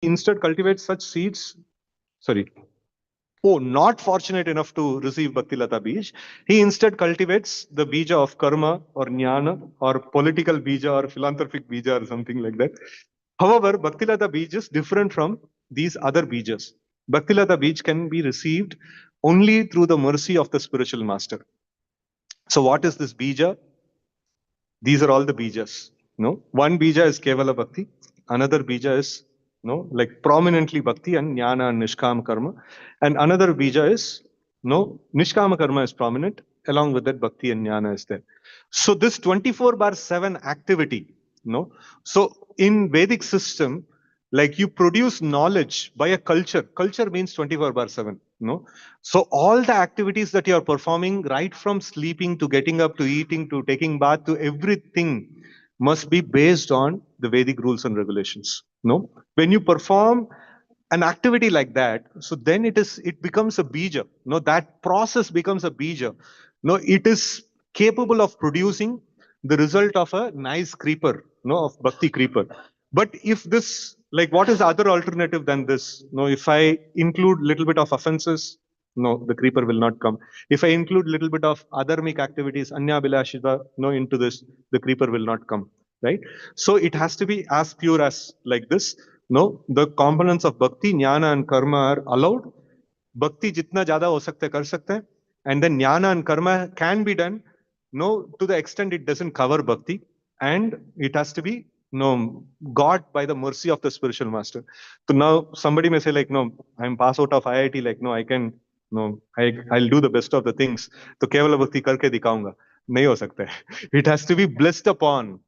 instead cultivate such seeds. Sorry. not fortunate enough to receive Bhakti Lata Bij, he instead cultivates the bija of karma or jnana or political bija or philanthropic bija or something like that. However, Bhakti Lata Bij is different from these other bijas. Bhakti Lata Bij can be received only through the mercy of the spiritual master. So what is this bija? These are all the bijas. No, one bija is Kevala Bhakti, another bija is like prominently Bhakti and Jnana and Nishkama Karma, and another bija is Nishkama Karma is prominent, along with that Bhakti and Jnana is there. So this 24/7 activity, so in Vedic system, like you produce knowledge by a culture. Culture means 24/7. So all the activities that you are performing, right from sleeping to getting up to eating to taking bath to everything, must be based on the Vedic rules and regulations. When you perform an activity like that, so then it becomes a bija. That process becomes a bija. It is capable of producing the result of a nice creeper, of bhakti creeper. But if this, like, what is the other alternative than this? If I include little bit of offenses, the creeper will not come. If I include little bit of adharmic activities, anya bilashita, into this, the creeper will not come, right? So it has to be as pure as like this. The components of bhakti, jnana and karma are allowed. Bhakti jitna jyada ho sakta hai, kar sakte hain. And then jnana and karma can be done, to the extent it doesn't cover bhakti. And it has to be God by the mercy of the spiritual master. So now somebody may say like, no, I'm pass out of IIT, like, no, I can, I'll do the best of the things. So kevala bhakti karke dikhaunga. Nahi ho sakta hai. It has to be blessed upon.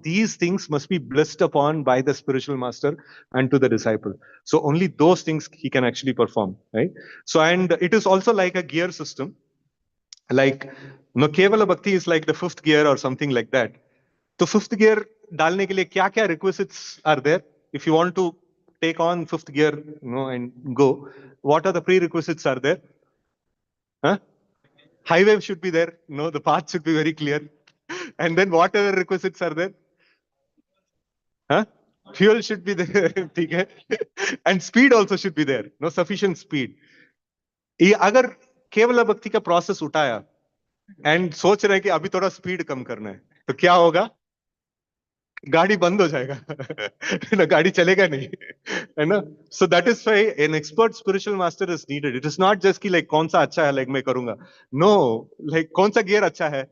These things must be blessed upon by the spiritual master and to the disciple. So only those things he can actually perform, right? So, and it is also like a gear system. Like, kevala bhakti is like the fifth gear or something like that. So fifth gear डालने के लिए क्या requisites are there? If you want to take on fifth gear, and go, what are the prerequisites are there? Highway should be there. The path should be very clear. And then what other requisites are there? Fuel should be there. Okay? And speed also should be there. Sufficient speed. अगर केवल भक्ति का process उठाया and सोच रहे कि अभी थोड़ा स्पीड कम करना है, तो क्या होगा? गाड़ी बंद हो जाएगा. गाड़ी चलेगा नहीं, है ना? So that is why an expert spiritual master is needed. It is not just कि like कौन सा अच्छा है, like मैं करूंगा. No, like कौन सा गियर अच्छा है?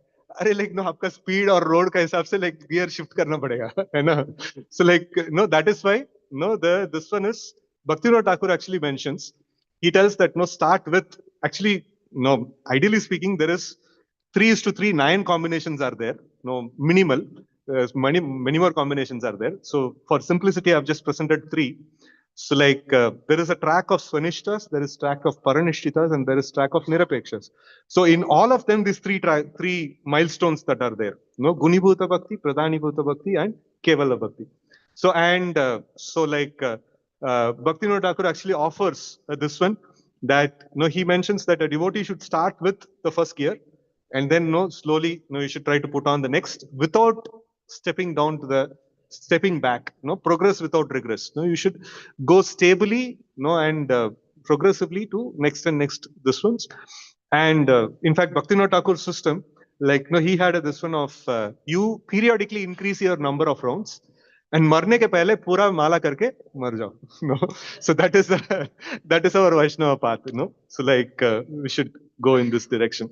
अरे like no, आपका स्पीड और रोड का हिसाब से like गियर शिफ्ट करना पड़ेगा, है ना? So like that is why this one is Bhaktivinoda Thakur actually mentions. He tells that start with actually ideally speaking there is 3:3 9 combinations are there. Minimal. Many more combinations are there. So for simplicity, I've just presented 3. So like there is a track of Swanishtas, there is track of Paranishtitas, and there is track of Nirapekshas. So in all of them, these three milestones that are there. Gunibhuta Bhakti, Pradhanibhuta Bhakti, and Kevala Bhakti. So and so like Bhaktivinoda Thakur actually offers this one that he mentions that a devotee should start with the first gear, and then slowly you should try to put on the next without stepping back. Progress without regress. You should go stably, and progressively to next and next this ones. And in fact, Bhaktivinoda Thakur's system, like he had this one of you periodically increase your number of rounds. And मरने के पहले पूरा माला करके मर जाओ. So that is our Vaishnava path. So like we should go in this direction.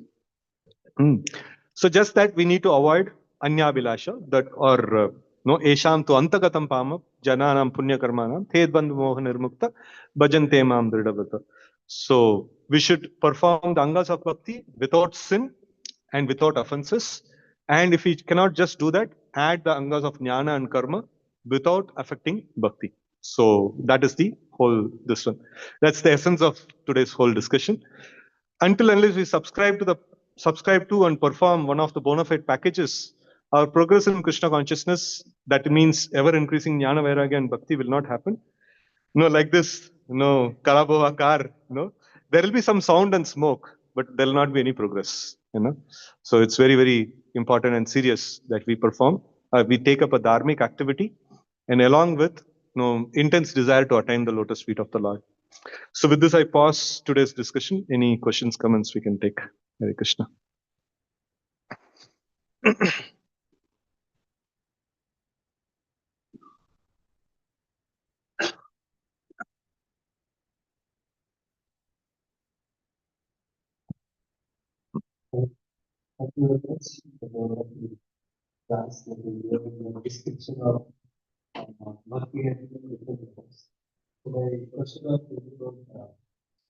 So just that we need to avoid anya bilasha, that or esham tu antagatam pama jananam punya karmanam thed bandhu moha nirmukta bhajante mam dridavata. So we should perform the angas of bhakti without sin and without offenses. And if we cannot just do that, add the angas of jnana and karma without affecting bhakti. So that is the whole this one. That's the essence of today's whole discussion. Until unless we subscribe to and perform one of the bona fide packages, our progress in Krishna consciousness, that means ever increasing jnana, vairagya and bhakti, will not happen. Like this, Karabova car, there will be some sound and smoke, but there will not be any progress, So it's very, very important and serious that we perform. We take up a dharmic activity, and along with intense desire to attain the lotus feet of the Lord. So with this, I pause today's discussion. Any questions, comments we can take. Hare Krishna. Thank you very much for the class that we have in the description of Bhakti and different books. So my question was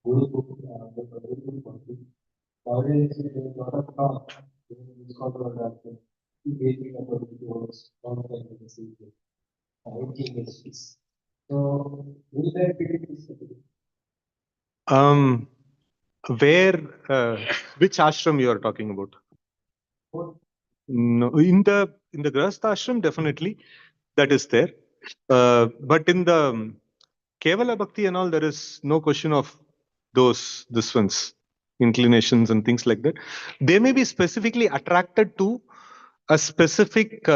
Guru Book, the Guru Book Bhakti. Nowadays, there is a lot of talk in this control that engaging about the words, content and the secret, messages. So, will there be this? Where, which ashram you are talking about? No, in the Grahastha ashram, definitely that is there. But in the Kevala Bhakti and all, there is no question of this one's inclinations and things like that. They may be specifically attracted to a specific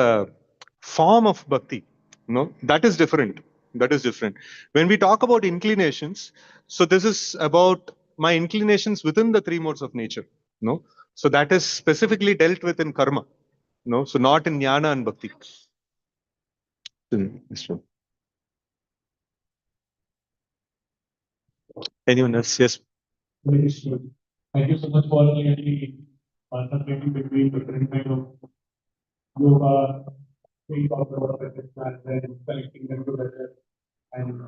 form of bhakti. No, that is different. That is different. When we talk about inclinations, so this is about my inclinations within the three modes of nature. No, so that is specifically dealt with in karma. No, so not in jnana and bhakti. Anyone else? Yes. Thank you so much for the alternating between different kind of yoga, we talked about and then connecting them together, and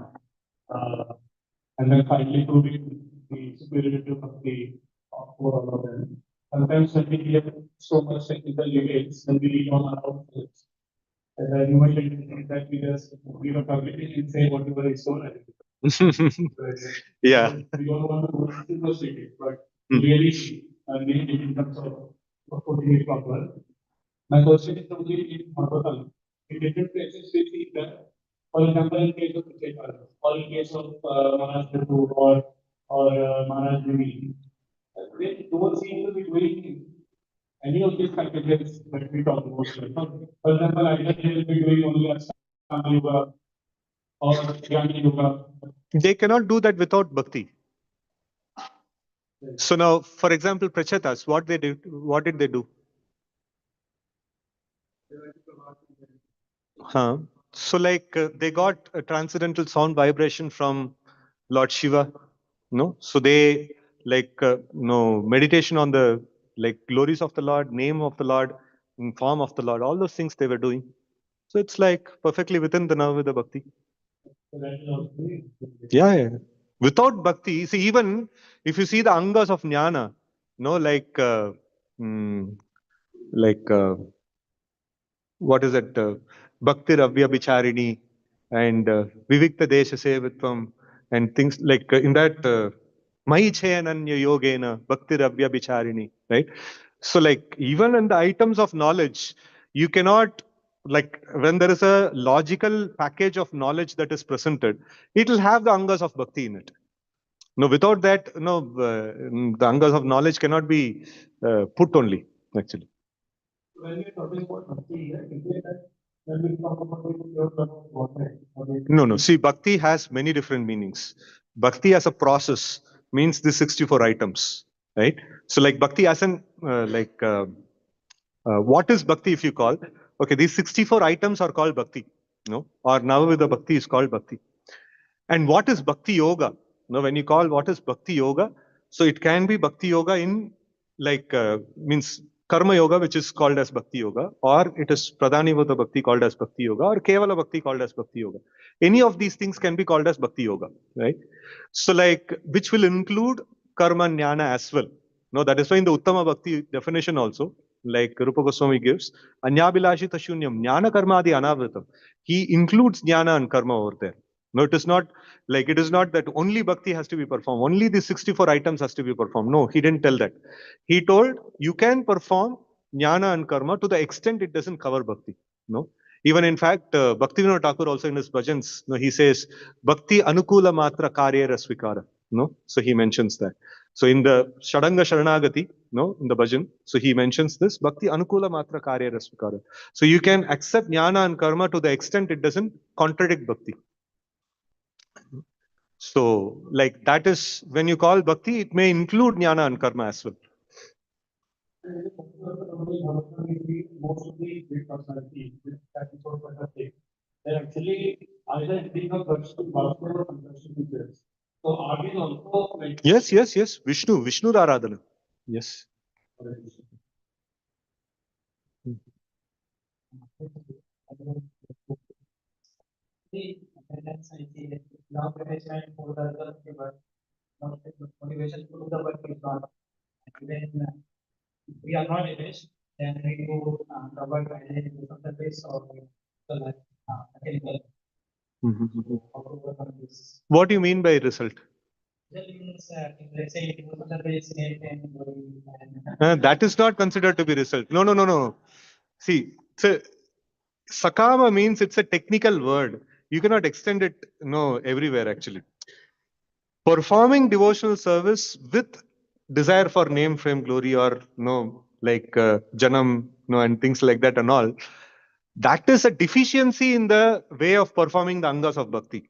then finally proving the superiority of the for all of them. Sometimes when we have so much technical details, then we don't allow this. And then you might think that we just give a publication and say whatever is so right. Yeah. We don't want to go too much detail, but really need it in terms of putting it proper. My question is only in Bhagavatam. In different places, we see that, for example, in case of Pracheta, or in case of Maharaj Prabhu or Maharaj Devi, they don't seem to be doing any of these packages that we talk about. For example, either they will be doing only Ashtanga Yoga or Jnana Yoga. They cannot do that without bhakti. So now, for example, Prachetas, what did they do? So like they got a transcendental sound vibration from Lord Shiva. No, so they like meditation on the like glories of the Lord, name of the Lord, form of the Lord, all those things they were doing. So it's like perfectly within the Navavida Bhakti. Yeah. Without bhakti, see, even if you see the angas of jnana, like what is it? Bhakti Ravya Bicharini and Vivikta Desha Sevitvam and things like in that Mai Chayananya Yogena Bhakti Ravya Bicharini, right? So like even in the items of knowledge, you cannot like when there is a logical package of knowledge that is presented, it will have the angas of bhakti in it. No, without that, the angas of knowledge cannot be put only actually. When we are talking about bhakti, when we talk about it, No. See, bhakti has many different meanings. Bhakti as a process means the 64 items, right? So, like bhakti as an what is bhakti if you call? Okay, these 64 items are called bhakti, no? Or Navavida bhakti is called bhakti. And what is bhakti yoga? Now, when you call what is bhakti yoga, so it can be bhakti yoga in like means karma yoga, which is called as bhakti yoga, or it is pradhanivata bhakti called as bhakti yoga, or kevala bhakti called as bhakti yoga. Any of these things can be called as bhakti yoga, right? So, like which will include karma and jnana as well. No, that is why in the Uttama Bhakti definition also, like Rupa Goswami gives, Anyabilashita Shunyam, Jnana Karmadi Anavritam. He includes jnana and karma over there. No, it is not that only bhakti has to be performed, only the 64 items has to be performed. No, he didn't tell that. He told you can perform jnana and karma to the extent it doesn't cover bhakti. No, even in fact, Bhaktivinoda Thakur also in his bhajans, no, he says bhakti anukula matra karyera svikara. No, so he mentions that. So in the Shadanga Sharanagati, no, in the bhajan, so he mentions this bhakti anukula matra karyera svikara. So you can accept jnana and karma to the extent it doesn't contradict bhakti. So, like that is when you call bhakti, it may include jnana and karma as well. Most of the big personalities, that is sort of a thing. They're actually either ending up pursuing Bhagavad or pursuing teachers. So are these also like Yes, yes, yes. Vishnu Aradhana. Yes. The attendance, I see that long attachment for the work, not the motivation to do the work is not. And when if we are not attached, then we do the work either in the surface or the like mechanical. How to work on this. What do you mean by result? That means, let's say it was surface and That is not considered to be result. No, no, no, no. See, sakama means it's a technical word. You cannot extend it, no, everywhere actually. Performing devotional service with desire for name, fame, glory, or no, like janam, no, and things like that and all. That is a deficiency in the way of performing the angas of bhakti.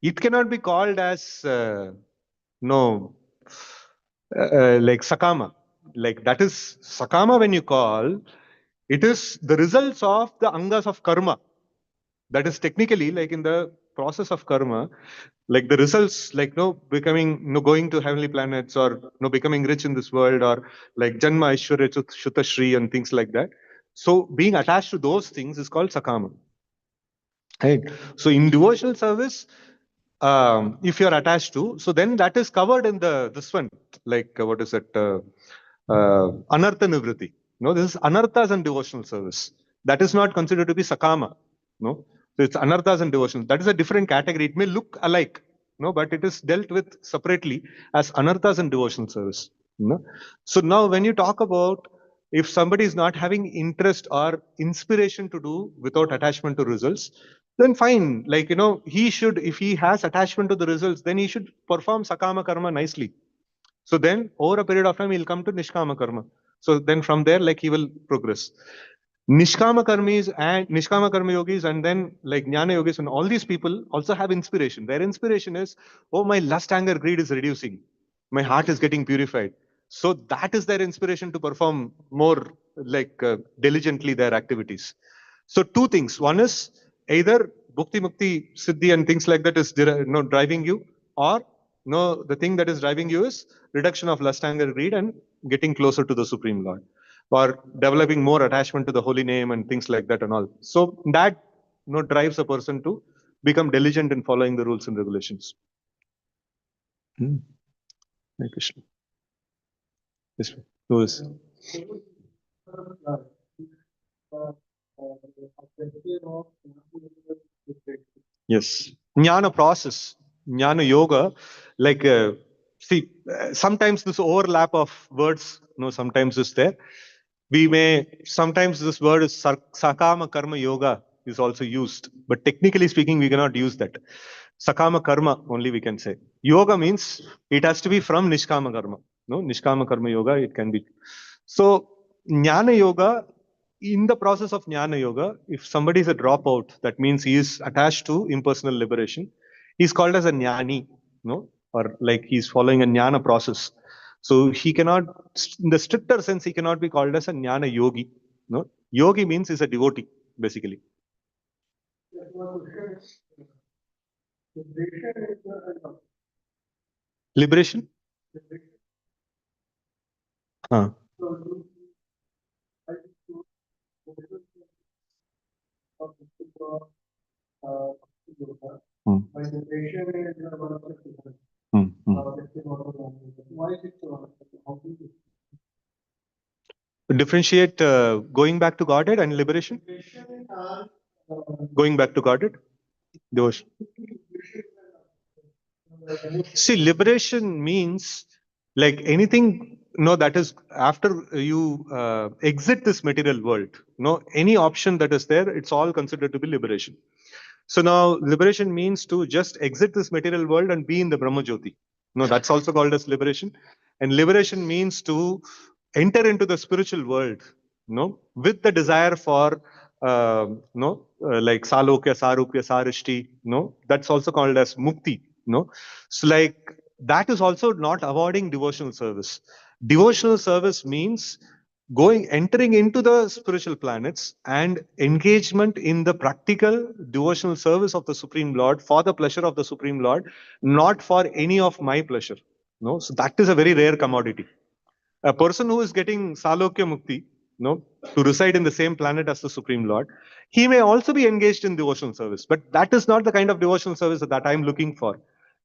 It cannot be called as no, like sakama. Like that is sakama when you call, it is the results of the angas of karma. That is technically like in the process of karma, like the results, like no becoming, no going to heavenly planets or no becoming rich in this world or like janma, aishwarya, shuta, shri and things like that. So being attached to those things is called sakama. Right. So in devotional service, if you're attached to, so then that is covered in the this one, like what is it, anartha nivriti. No, this is anarthas and devotional service. That is not considered to be sakama. No, so it's anarthas and devotional. That is a different category. It may look alike, no, but it is dealt with separately as anarthas and devotional service. No? So now when you talk about if somebody is not having interest or inspiration to do without attachment to results, then fine. Like, he should, if he has attachment to the results, then he should perform sakama karma nicely. So then over a period of time, he'll come to nishkama karma. So then from there, like he will progress. Nishkama karmis and Nishkama karma yogis and then like jnana yogis and all these people also have inspiration. Their inspiration is, oh, my lust, anger, greed is reducing. My heart is getting purified. So that is their inspiration to perform more like diligently their activities. So two things. One is either bhukti, mukti, siddhi and things like that is driving you, or no, the thing that is driving you is reduction of lust, anger, greed and getting closer to the Supreme Lord or developing more attachment to the holy name and things like that and all. So that drives a person to become diligent in following the rules and regulations. Hare Krishna. Yes, who is? Yes. Jnana process, jnana yoga, like, see, sometimes this overlap of words, sometimes is there. We may, sometimes this word is sakama karma yoga is also used, but technically speaking, we cannot use that. Sakama karma only we can say. Yoga means it has to be from nishkama karma. No, nishkama karma yoga, it can be. So, jnana yoga, in the process of jnana yoga, if somebody is a dropout, that means he is attached to impersonal liberation. He's called as a jnani, no, or like he's following a jnana process. So he cannot, in the stricter sense, he cannot be called as a jnana yogi. No, yogi means he's a devotee, basically. Liberation? Huh. Hmm. Hmm. Differentiate going back to Godhead and liberation? Going back to Godhead? Devotion. See, liberation means like anything, that is after you exit this material world, any option that is there, it's all considered to be liberation. So now liberation means to just exit this material world and be in the Brahma Jyoti. No, that's also called as liberation. And liberation means to enter into the spiritual world, with the desire for, like Salokya, Sarupya, Sarishti, that's also called as Mukti. No, so like that is also not avoiding devotional service. Devotional service means entering into the spiritual planets and engagement in the practical devotional service of the Supreme Lord for the pleasure of the Supreme Lord, not for any of my pleasure. No, so that is a very rare commodity. A person who is getting Salokya Mukti, no, to reside in the same planet as the Supreme Lord, he may also be engaged in devotional service, but that is not the kind of devotional service that I am looking for.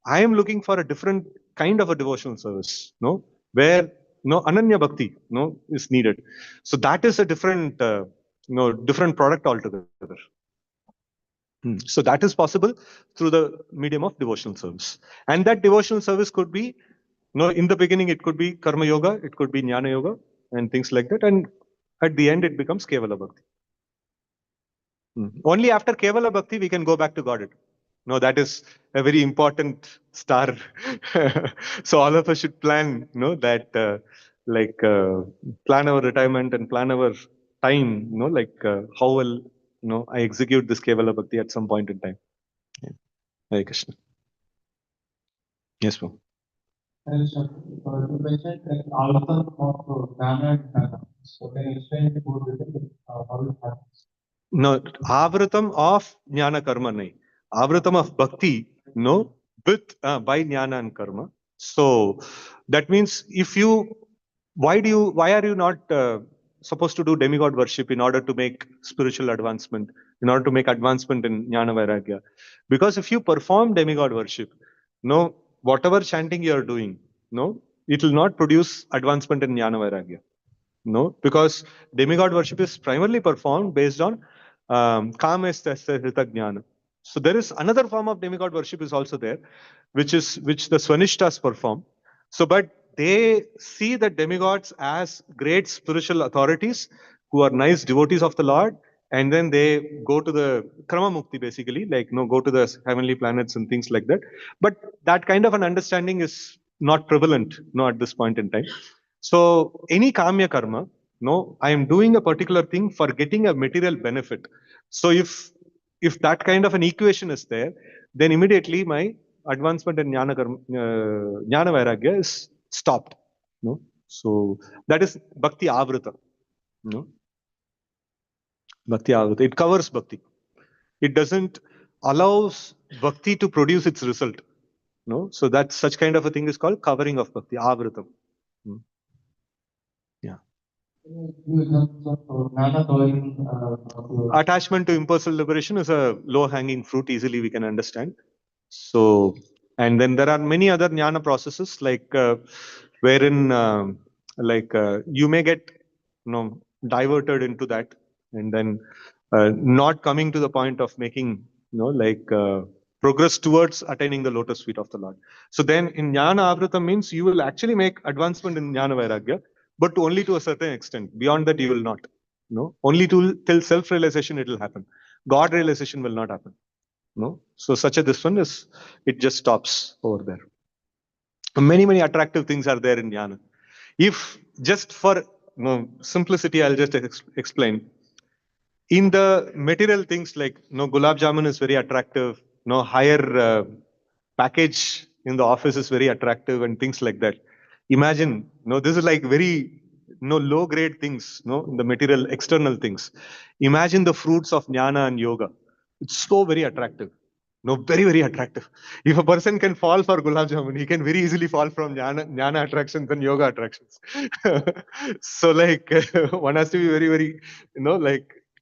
I am looking for a different kind of a devotional service, no, where no Ananya Bhakti, no, is needed. So that is a different, different product altogether. So that is possible through the medium of devotional service, and that devotional service could be, in the beginning it could be karma yoga, it could be jnana yoga, and things like that, and at the end it becomes kevala bhakti. Only after kevala bhakti we can go back to Godhead. No, that is a very important star. So all of us should plan, that plan our retirement and plan our time, how will, I execute this kevala bhakti at some point in time. Yeah. Hare Krishna. Yes, ma'am. And so, you mentioned that outcome of Jnana and Jnana. So can you explain it more little, how it happens? No, avratam of jnana karma nahi. Avratam of bhakti, no, with by jnana and karma. So that means why are you not supposed to do demigod worship in order to make spiritual advancement, in order to make advancement in jnana vairagya? Because if you perform demigod worship, no, whatever chanting you are doing, no, it will not produce advancement in jnana vairagya. No, because demigod worship is primarily performed based on kamestasya jnana. So there is another form of demigod worship is also there, which the Swanishtas perform. So, but they see the demigods as great spiritual authorities who are nice devotees of the Lord, and then they go to the Krama Mukti basically, go to the heavenly planets and things like that. But that kind of an understanding is not prevalent, at this point in time. So any kamya karma, I am doing a particular thing for getting a material benefit. So if that kind of an equation is there, then immediately my advancement in jnana vairagya is stopped. No, so that is bhakti avrita. No, bhakti avrita. It covers bhakti. It doesn't allows bhakti to produce its result. No, so that such kind of a thing is called covering of bhakti avritam. Yeah. Attachment to impulsive liberation is a low-hanging fruit, easily we can understand. So, and then there are many other jnana processes wherein you may get diverted into that, and then not coming to the point of making progress towards attaining the lotus feet of the Lord. So then in jnana avrita means you will actually make advancement in jnana vairagya, but only to a certain extent. Beyond that you will not. No, only till self-realization it will happen. God realization will not happen. No, so such a this one is, it just stops over there. Many attractive things are there in jnana. If just for simplicity, I'll just explain. In the material things like gulab jamun is very attractive. Higher package in the office is very attractive and things like that. Imagine, this is like very low grade things, the material external things. Imagine the fruits of jnana and yoga. It's so very attractive. Very attractive. If a person can fall for gulab jamun, he can very easily fall from jnana attractions and yoga attractions. So one has to be very,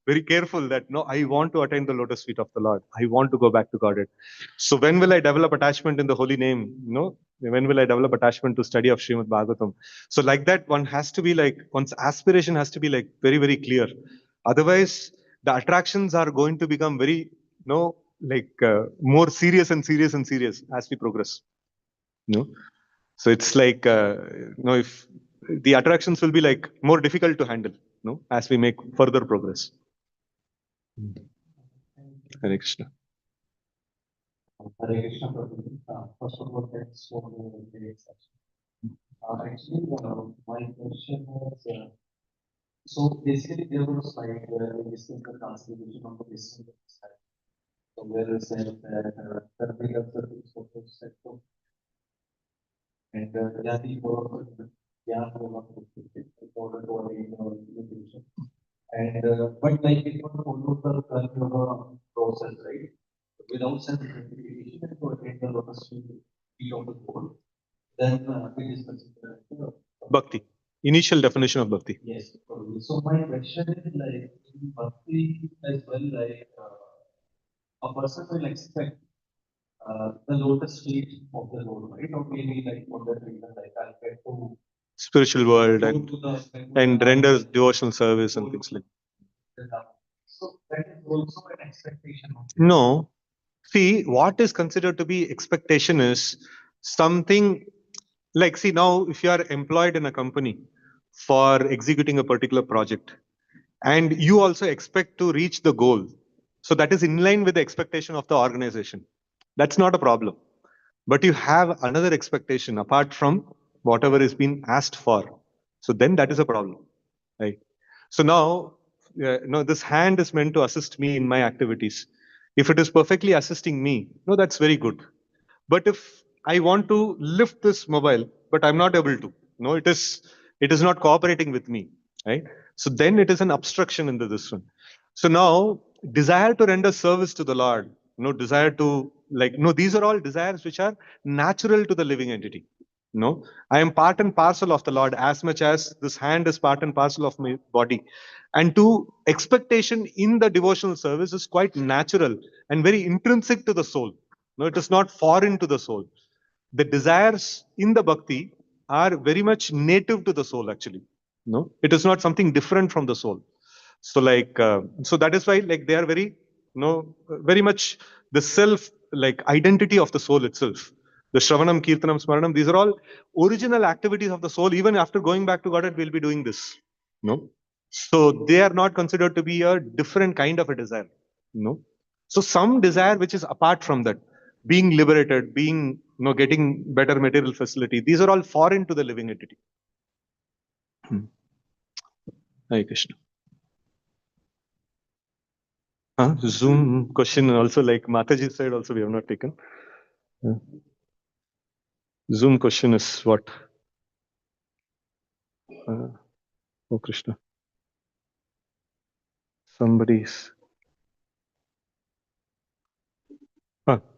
very careful that I want to attain the lotus feet of the Lord. I want to go back to Godhead. So when will I develop attachment in the holy name? When will I develop attachment to study of Śrīmad-Bhāgavatam? So like that, one has to be one's aspiration has to be very, very clear. Otherwise, the attractions are going to become very, more serious and serious and serious as we progress. So it's if the attractions will be more difficult to handle, as we make further progress. Hare Krishna. Hare Krishna, first of all, thanks for the great session. Actually, my question was, so basically there was where we discussed the classification of the distinct side. So where is said that serving of certain social sector and Yati for Yan in order to attain our education. And but like it was follow the curriculum process, right? Without self-certification and to attain the lotus feet of the goal, then it is considered Bhakti. Initial definition of bhakti. yes. So my question is like in bhakti as well, like a person will expect the lotus feet of the Lord, right? Or maybe like for that reason, like I'll get to Spiritual world go and, to the and render devotional service and things like that. So that is also an expectation of No. See, what is considered to be expectation is something like, see, now if you are employed in a company for executing a particular project and you also expect to reach the goal, so that is in line with the expectation of the organization. That's not a problem. But you have another expectation apart from whatever is being asked for. So then that is a problem, right? So now, no, this hand is meant to assist me in my activities. If it is perfectly assisting me, no, that's very good. But if I want to lift this mobile, but I'm not able to, no, it is not cooperating with me, right? So then it is an obstruction in this one. So now, desire to render service to the Lord, no desire to like, no, these are all desires which are natural to the living entity. No, I am part and parcel of the Lord as much as this hand is part and parcel of my body. And to expectation in the devotional service is quite natural and very intrinsic to the soul. No, it is not foreign to the soul. The desires in the bhakti are very much native to the soul, actually. No, it is not something different from the soul. So, like, so that is why, like, they are very, very much the self, like, identity of the soul itself. The Shravanam, Kirtanam, Smaranam, these are all original activities of the soul. Even after going back to Godhead, we'll be doing this. No, so they are not considered to be a different kind of a desire. No, so some desire which is apart from that, being liberated, being getting better material facility, these are all foreign to the living entity. Hare Krishna. Zoom question also, like Mataji said, also we have not taken. Zoom question is what? Oh Krishna. Somebody's.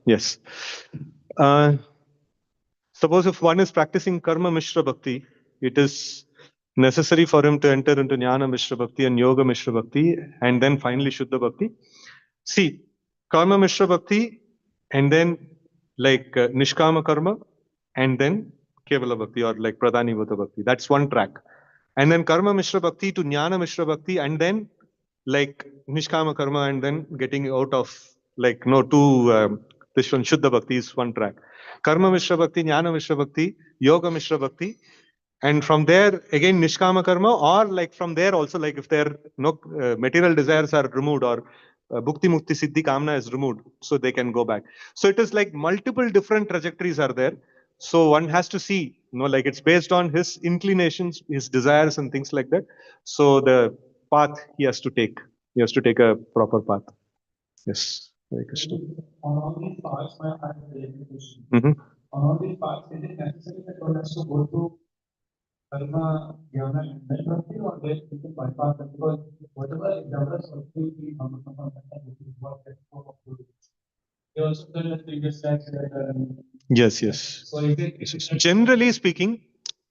Yes. Suppose if one is practicing Karma Mishra Bhakti, it is necessary for him to enter into Jnana Mishra Bhakti and Yoga Mishra Bhakti and then finally Shuddha Bhakti. See, Karma Mishra Bhakti and then like Nishkama Karma and then Kevala Bhakti or like Pradhani Bhuta Bhakti. That's one track. And then Karma Mishra Bhakti to Jnana Mishra Bhakti and then like Nishkama Karma and then getting out of like no to this one Shuddha Bhakti is one track. Karma Mishra Bhakti, Jnana Mishra Bhakti, Yoga Mishra Bhakti, and from there again Nishkama Karma, or like from there also, like if their no material desires are removed or Bhukti Mukti Siddhi Kamna is removed, so they can go back. So it is like multiple different trajectories are there. So one has to see, like it's based on his inclinations, his desires and things like that. So the path he has to take. He has to take a proper path. Yes. Hare Krishna. On all these parts, my I have a related question. Mhm. On all these parts, is it necessary that one has to go to Karma, Jnana, and then Bhakti, or there is a bypass that? Because whatever develops or we they also tell us previous tracks that Yes, yes. so is Yes, yes. it Generally speaking,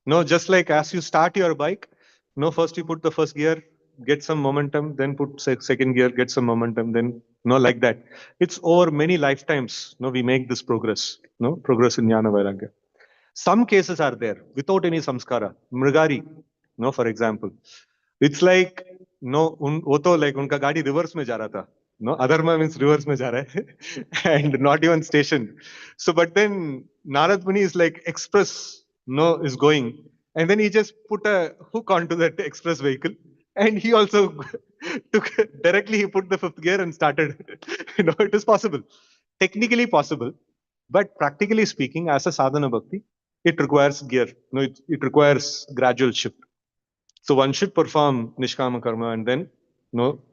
no, just like as you start your bike, no, first you put the first gear, get some momentum, then put second gear, get some momentum, then no, like that. It's over many lifetimes. No, we make this progress. No, progress in Jnana Vairagya. Some cases are there without any samskara. Mrigari, no, for example, it's like no, वो तो like उनका गाड़ी reverse में जा रहा था. No, adharma means reverse में जा रहा है, and not even station. So, but then Narad Muni is like express, no, is going, and then he just put a hook onto that express vehicle, and he also took directly. He put the fifth gear and started. It is possible, technically possible, but practically speaking, as a sadhana bhakti, it requires gear. No, it requires gradual shift. So one should perform Nishkama Karma and then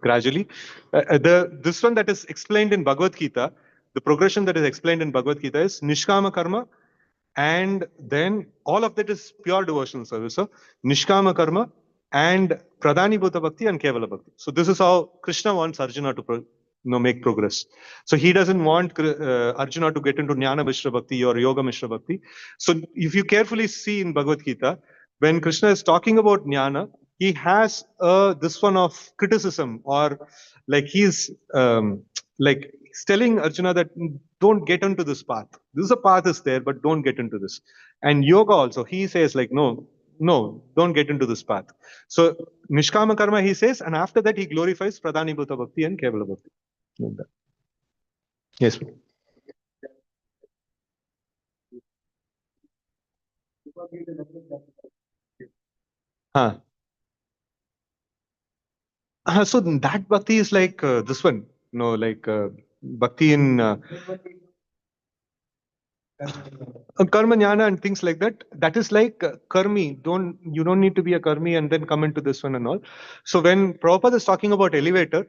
gradually. This one that is explained in Bhagavad Gita, the progression that is explained in Bhagavad Gita is Nishkama Karma, and then all of that is pure devotional service. So Nishkama Karma and Pradhani Bhuta Bhakti and Kevala Bhakti. So this is how Krishna wants Arjuna to make progress. So he doesn't want Arjuna to get into Jnana Mishra Bhakti or Yoga Mishra Bhakti. So if you carefully see in Bhagavad Gita, when Krishna is talking about Jnana, he has this one of criticism, or like he's like he's telling Arjuna that don't get into this path. This is a path is there, but don't get into this. And yoga also, he says like, no, don't get into this path. So Nishkama Karma, he says, and after that he glorifies Pradhani Bhuta Bhakti and Kevala Bhakti. Like that. Yes. So that bhakti is like this one, like bhakti in karma jnana and things like that. That is like karmi. You don't need to be a karmi and then come into this one and all. So when Prabhupada is talking about elevator,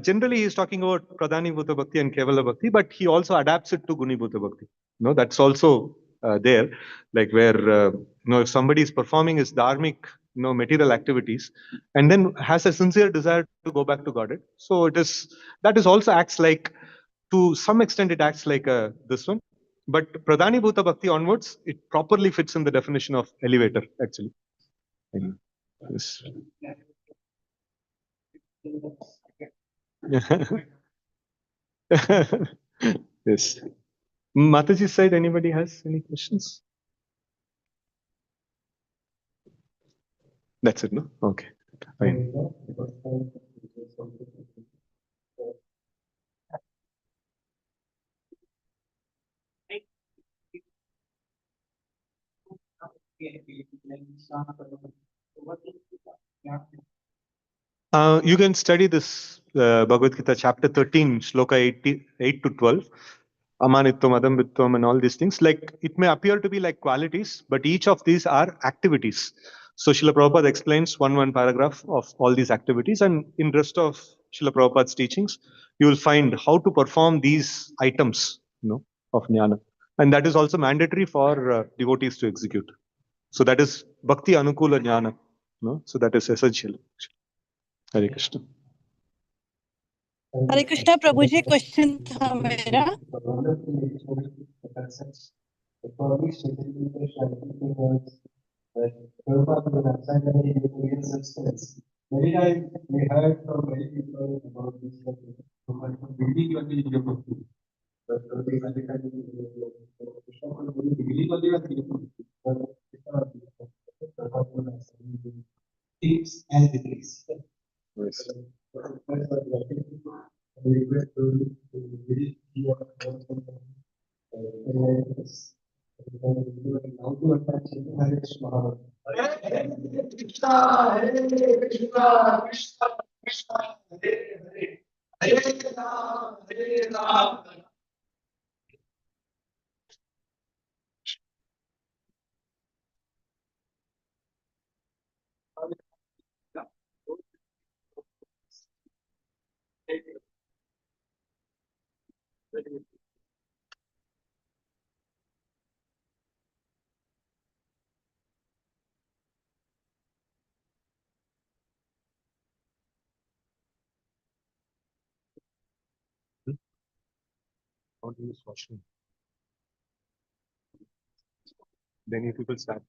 generally he's talking about Pradhani Bhuta Bhakti and Kevala Bhakti, but he also adapts it to Guni Bhuta Bhakti. That's also there, like where if somebody is performing his dharmic, material activities, and then has a sincere desire to go back to Godhead. So that is also acts like, to some extent, it acts like this one. But Pradhani Bhuta Bhakti onwards, it properly fits in the definition of elevator, actually. Yes. Yes. Mataji's side, anybody has any questions? That's it, no? Okay. Fine. You can study this Bhagavad Gita chapter 13, shloka 8 to 12. Amanitvam, Adambitvam, and all these things. Like it may appear to be like qualities, but each of these are activities. So Śrīla Prabhupada explains one paragraph of all these activities, and in rest of Śrīla Prabhupada's teachings, you will find how to perform these items, of jnana, and that is also mandatory for devotees to execute. So that is bhakti anukula jnana. So that is essential. Hare Krishna. Hare Krishna Prabhu ji question था मेरा Many times we heard from many people about this, building your devotion. But tips and tricks. Yes. How do you use washroom? Then you people start.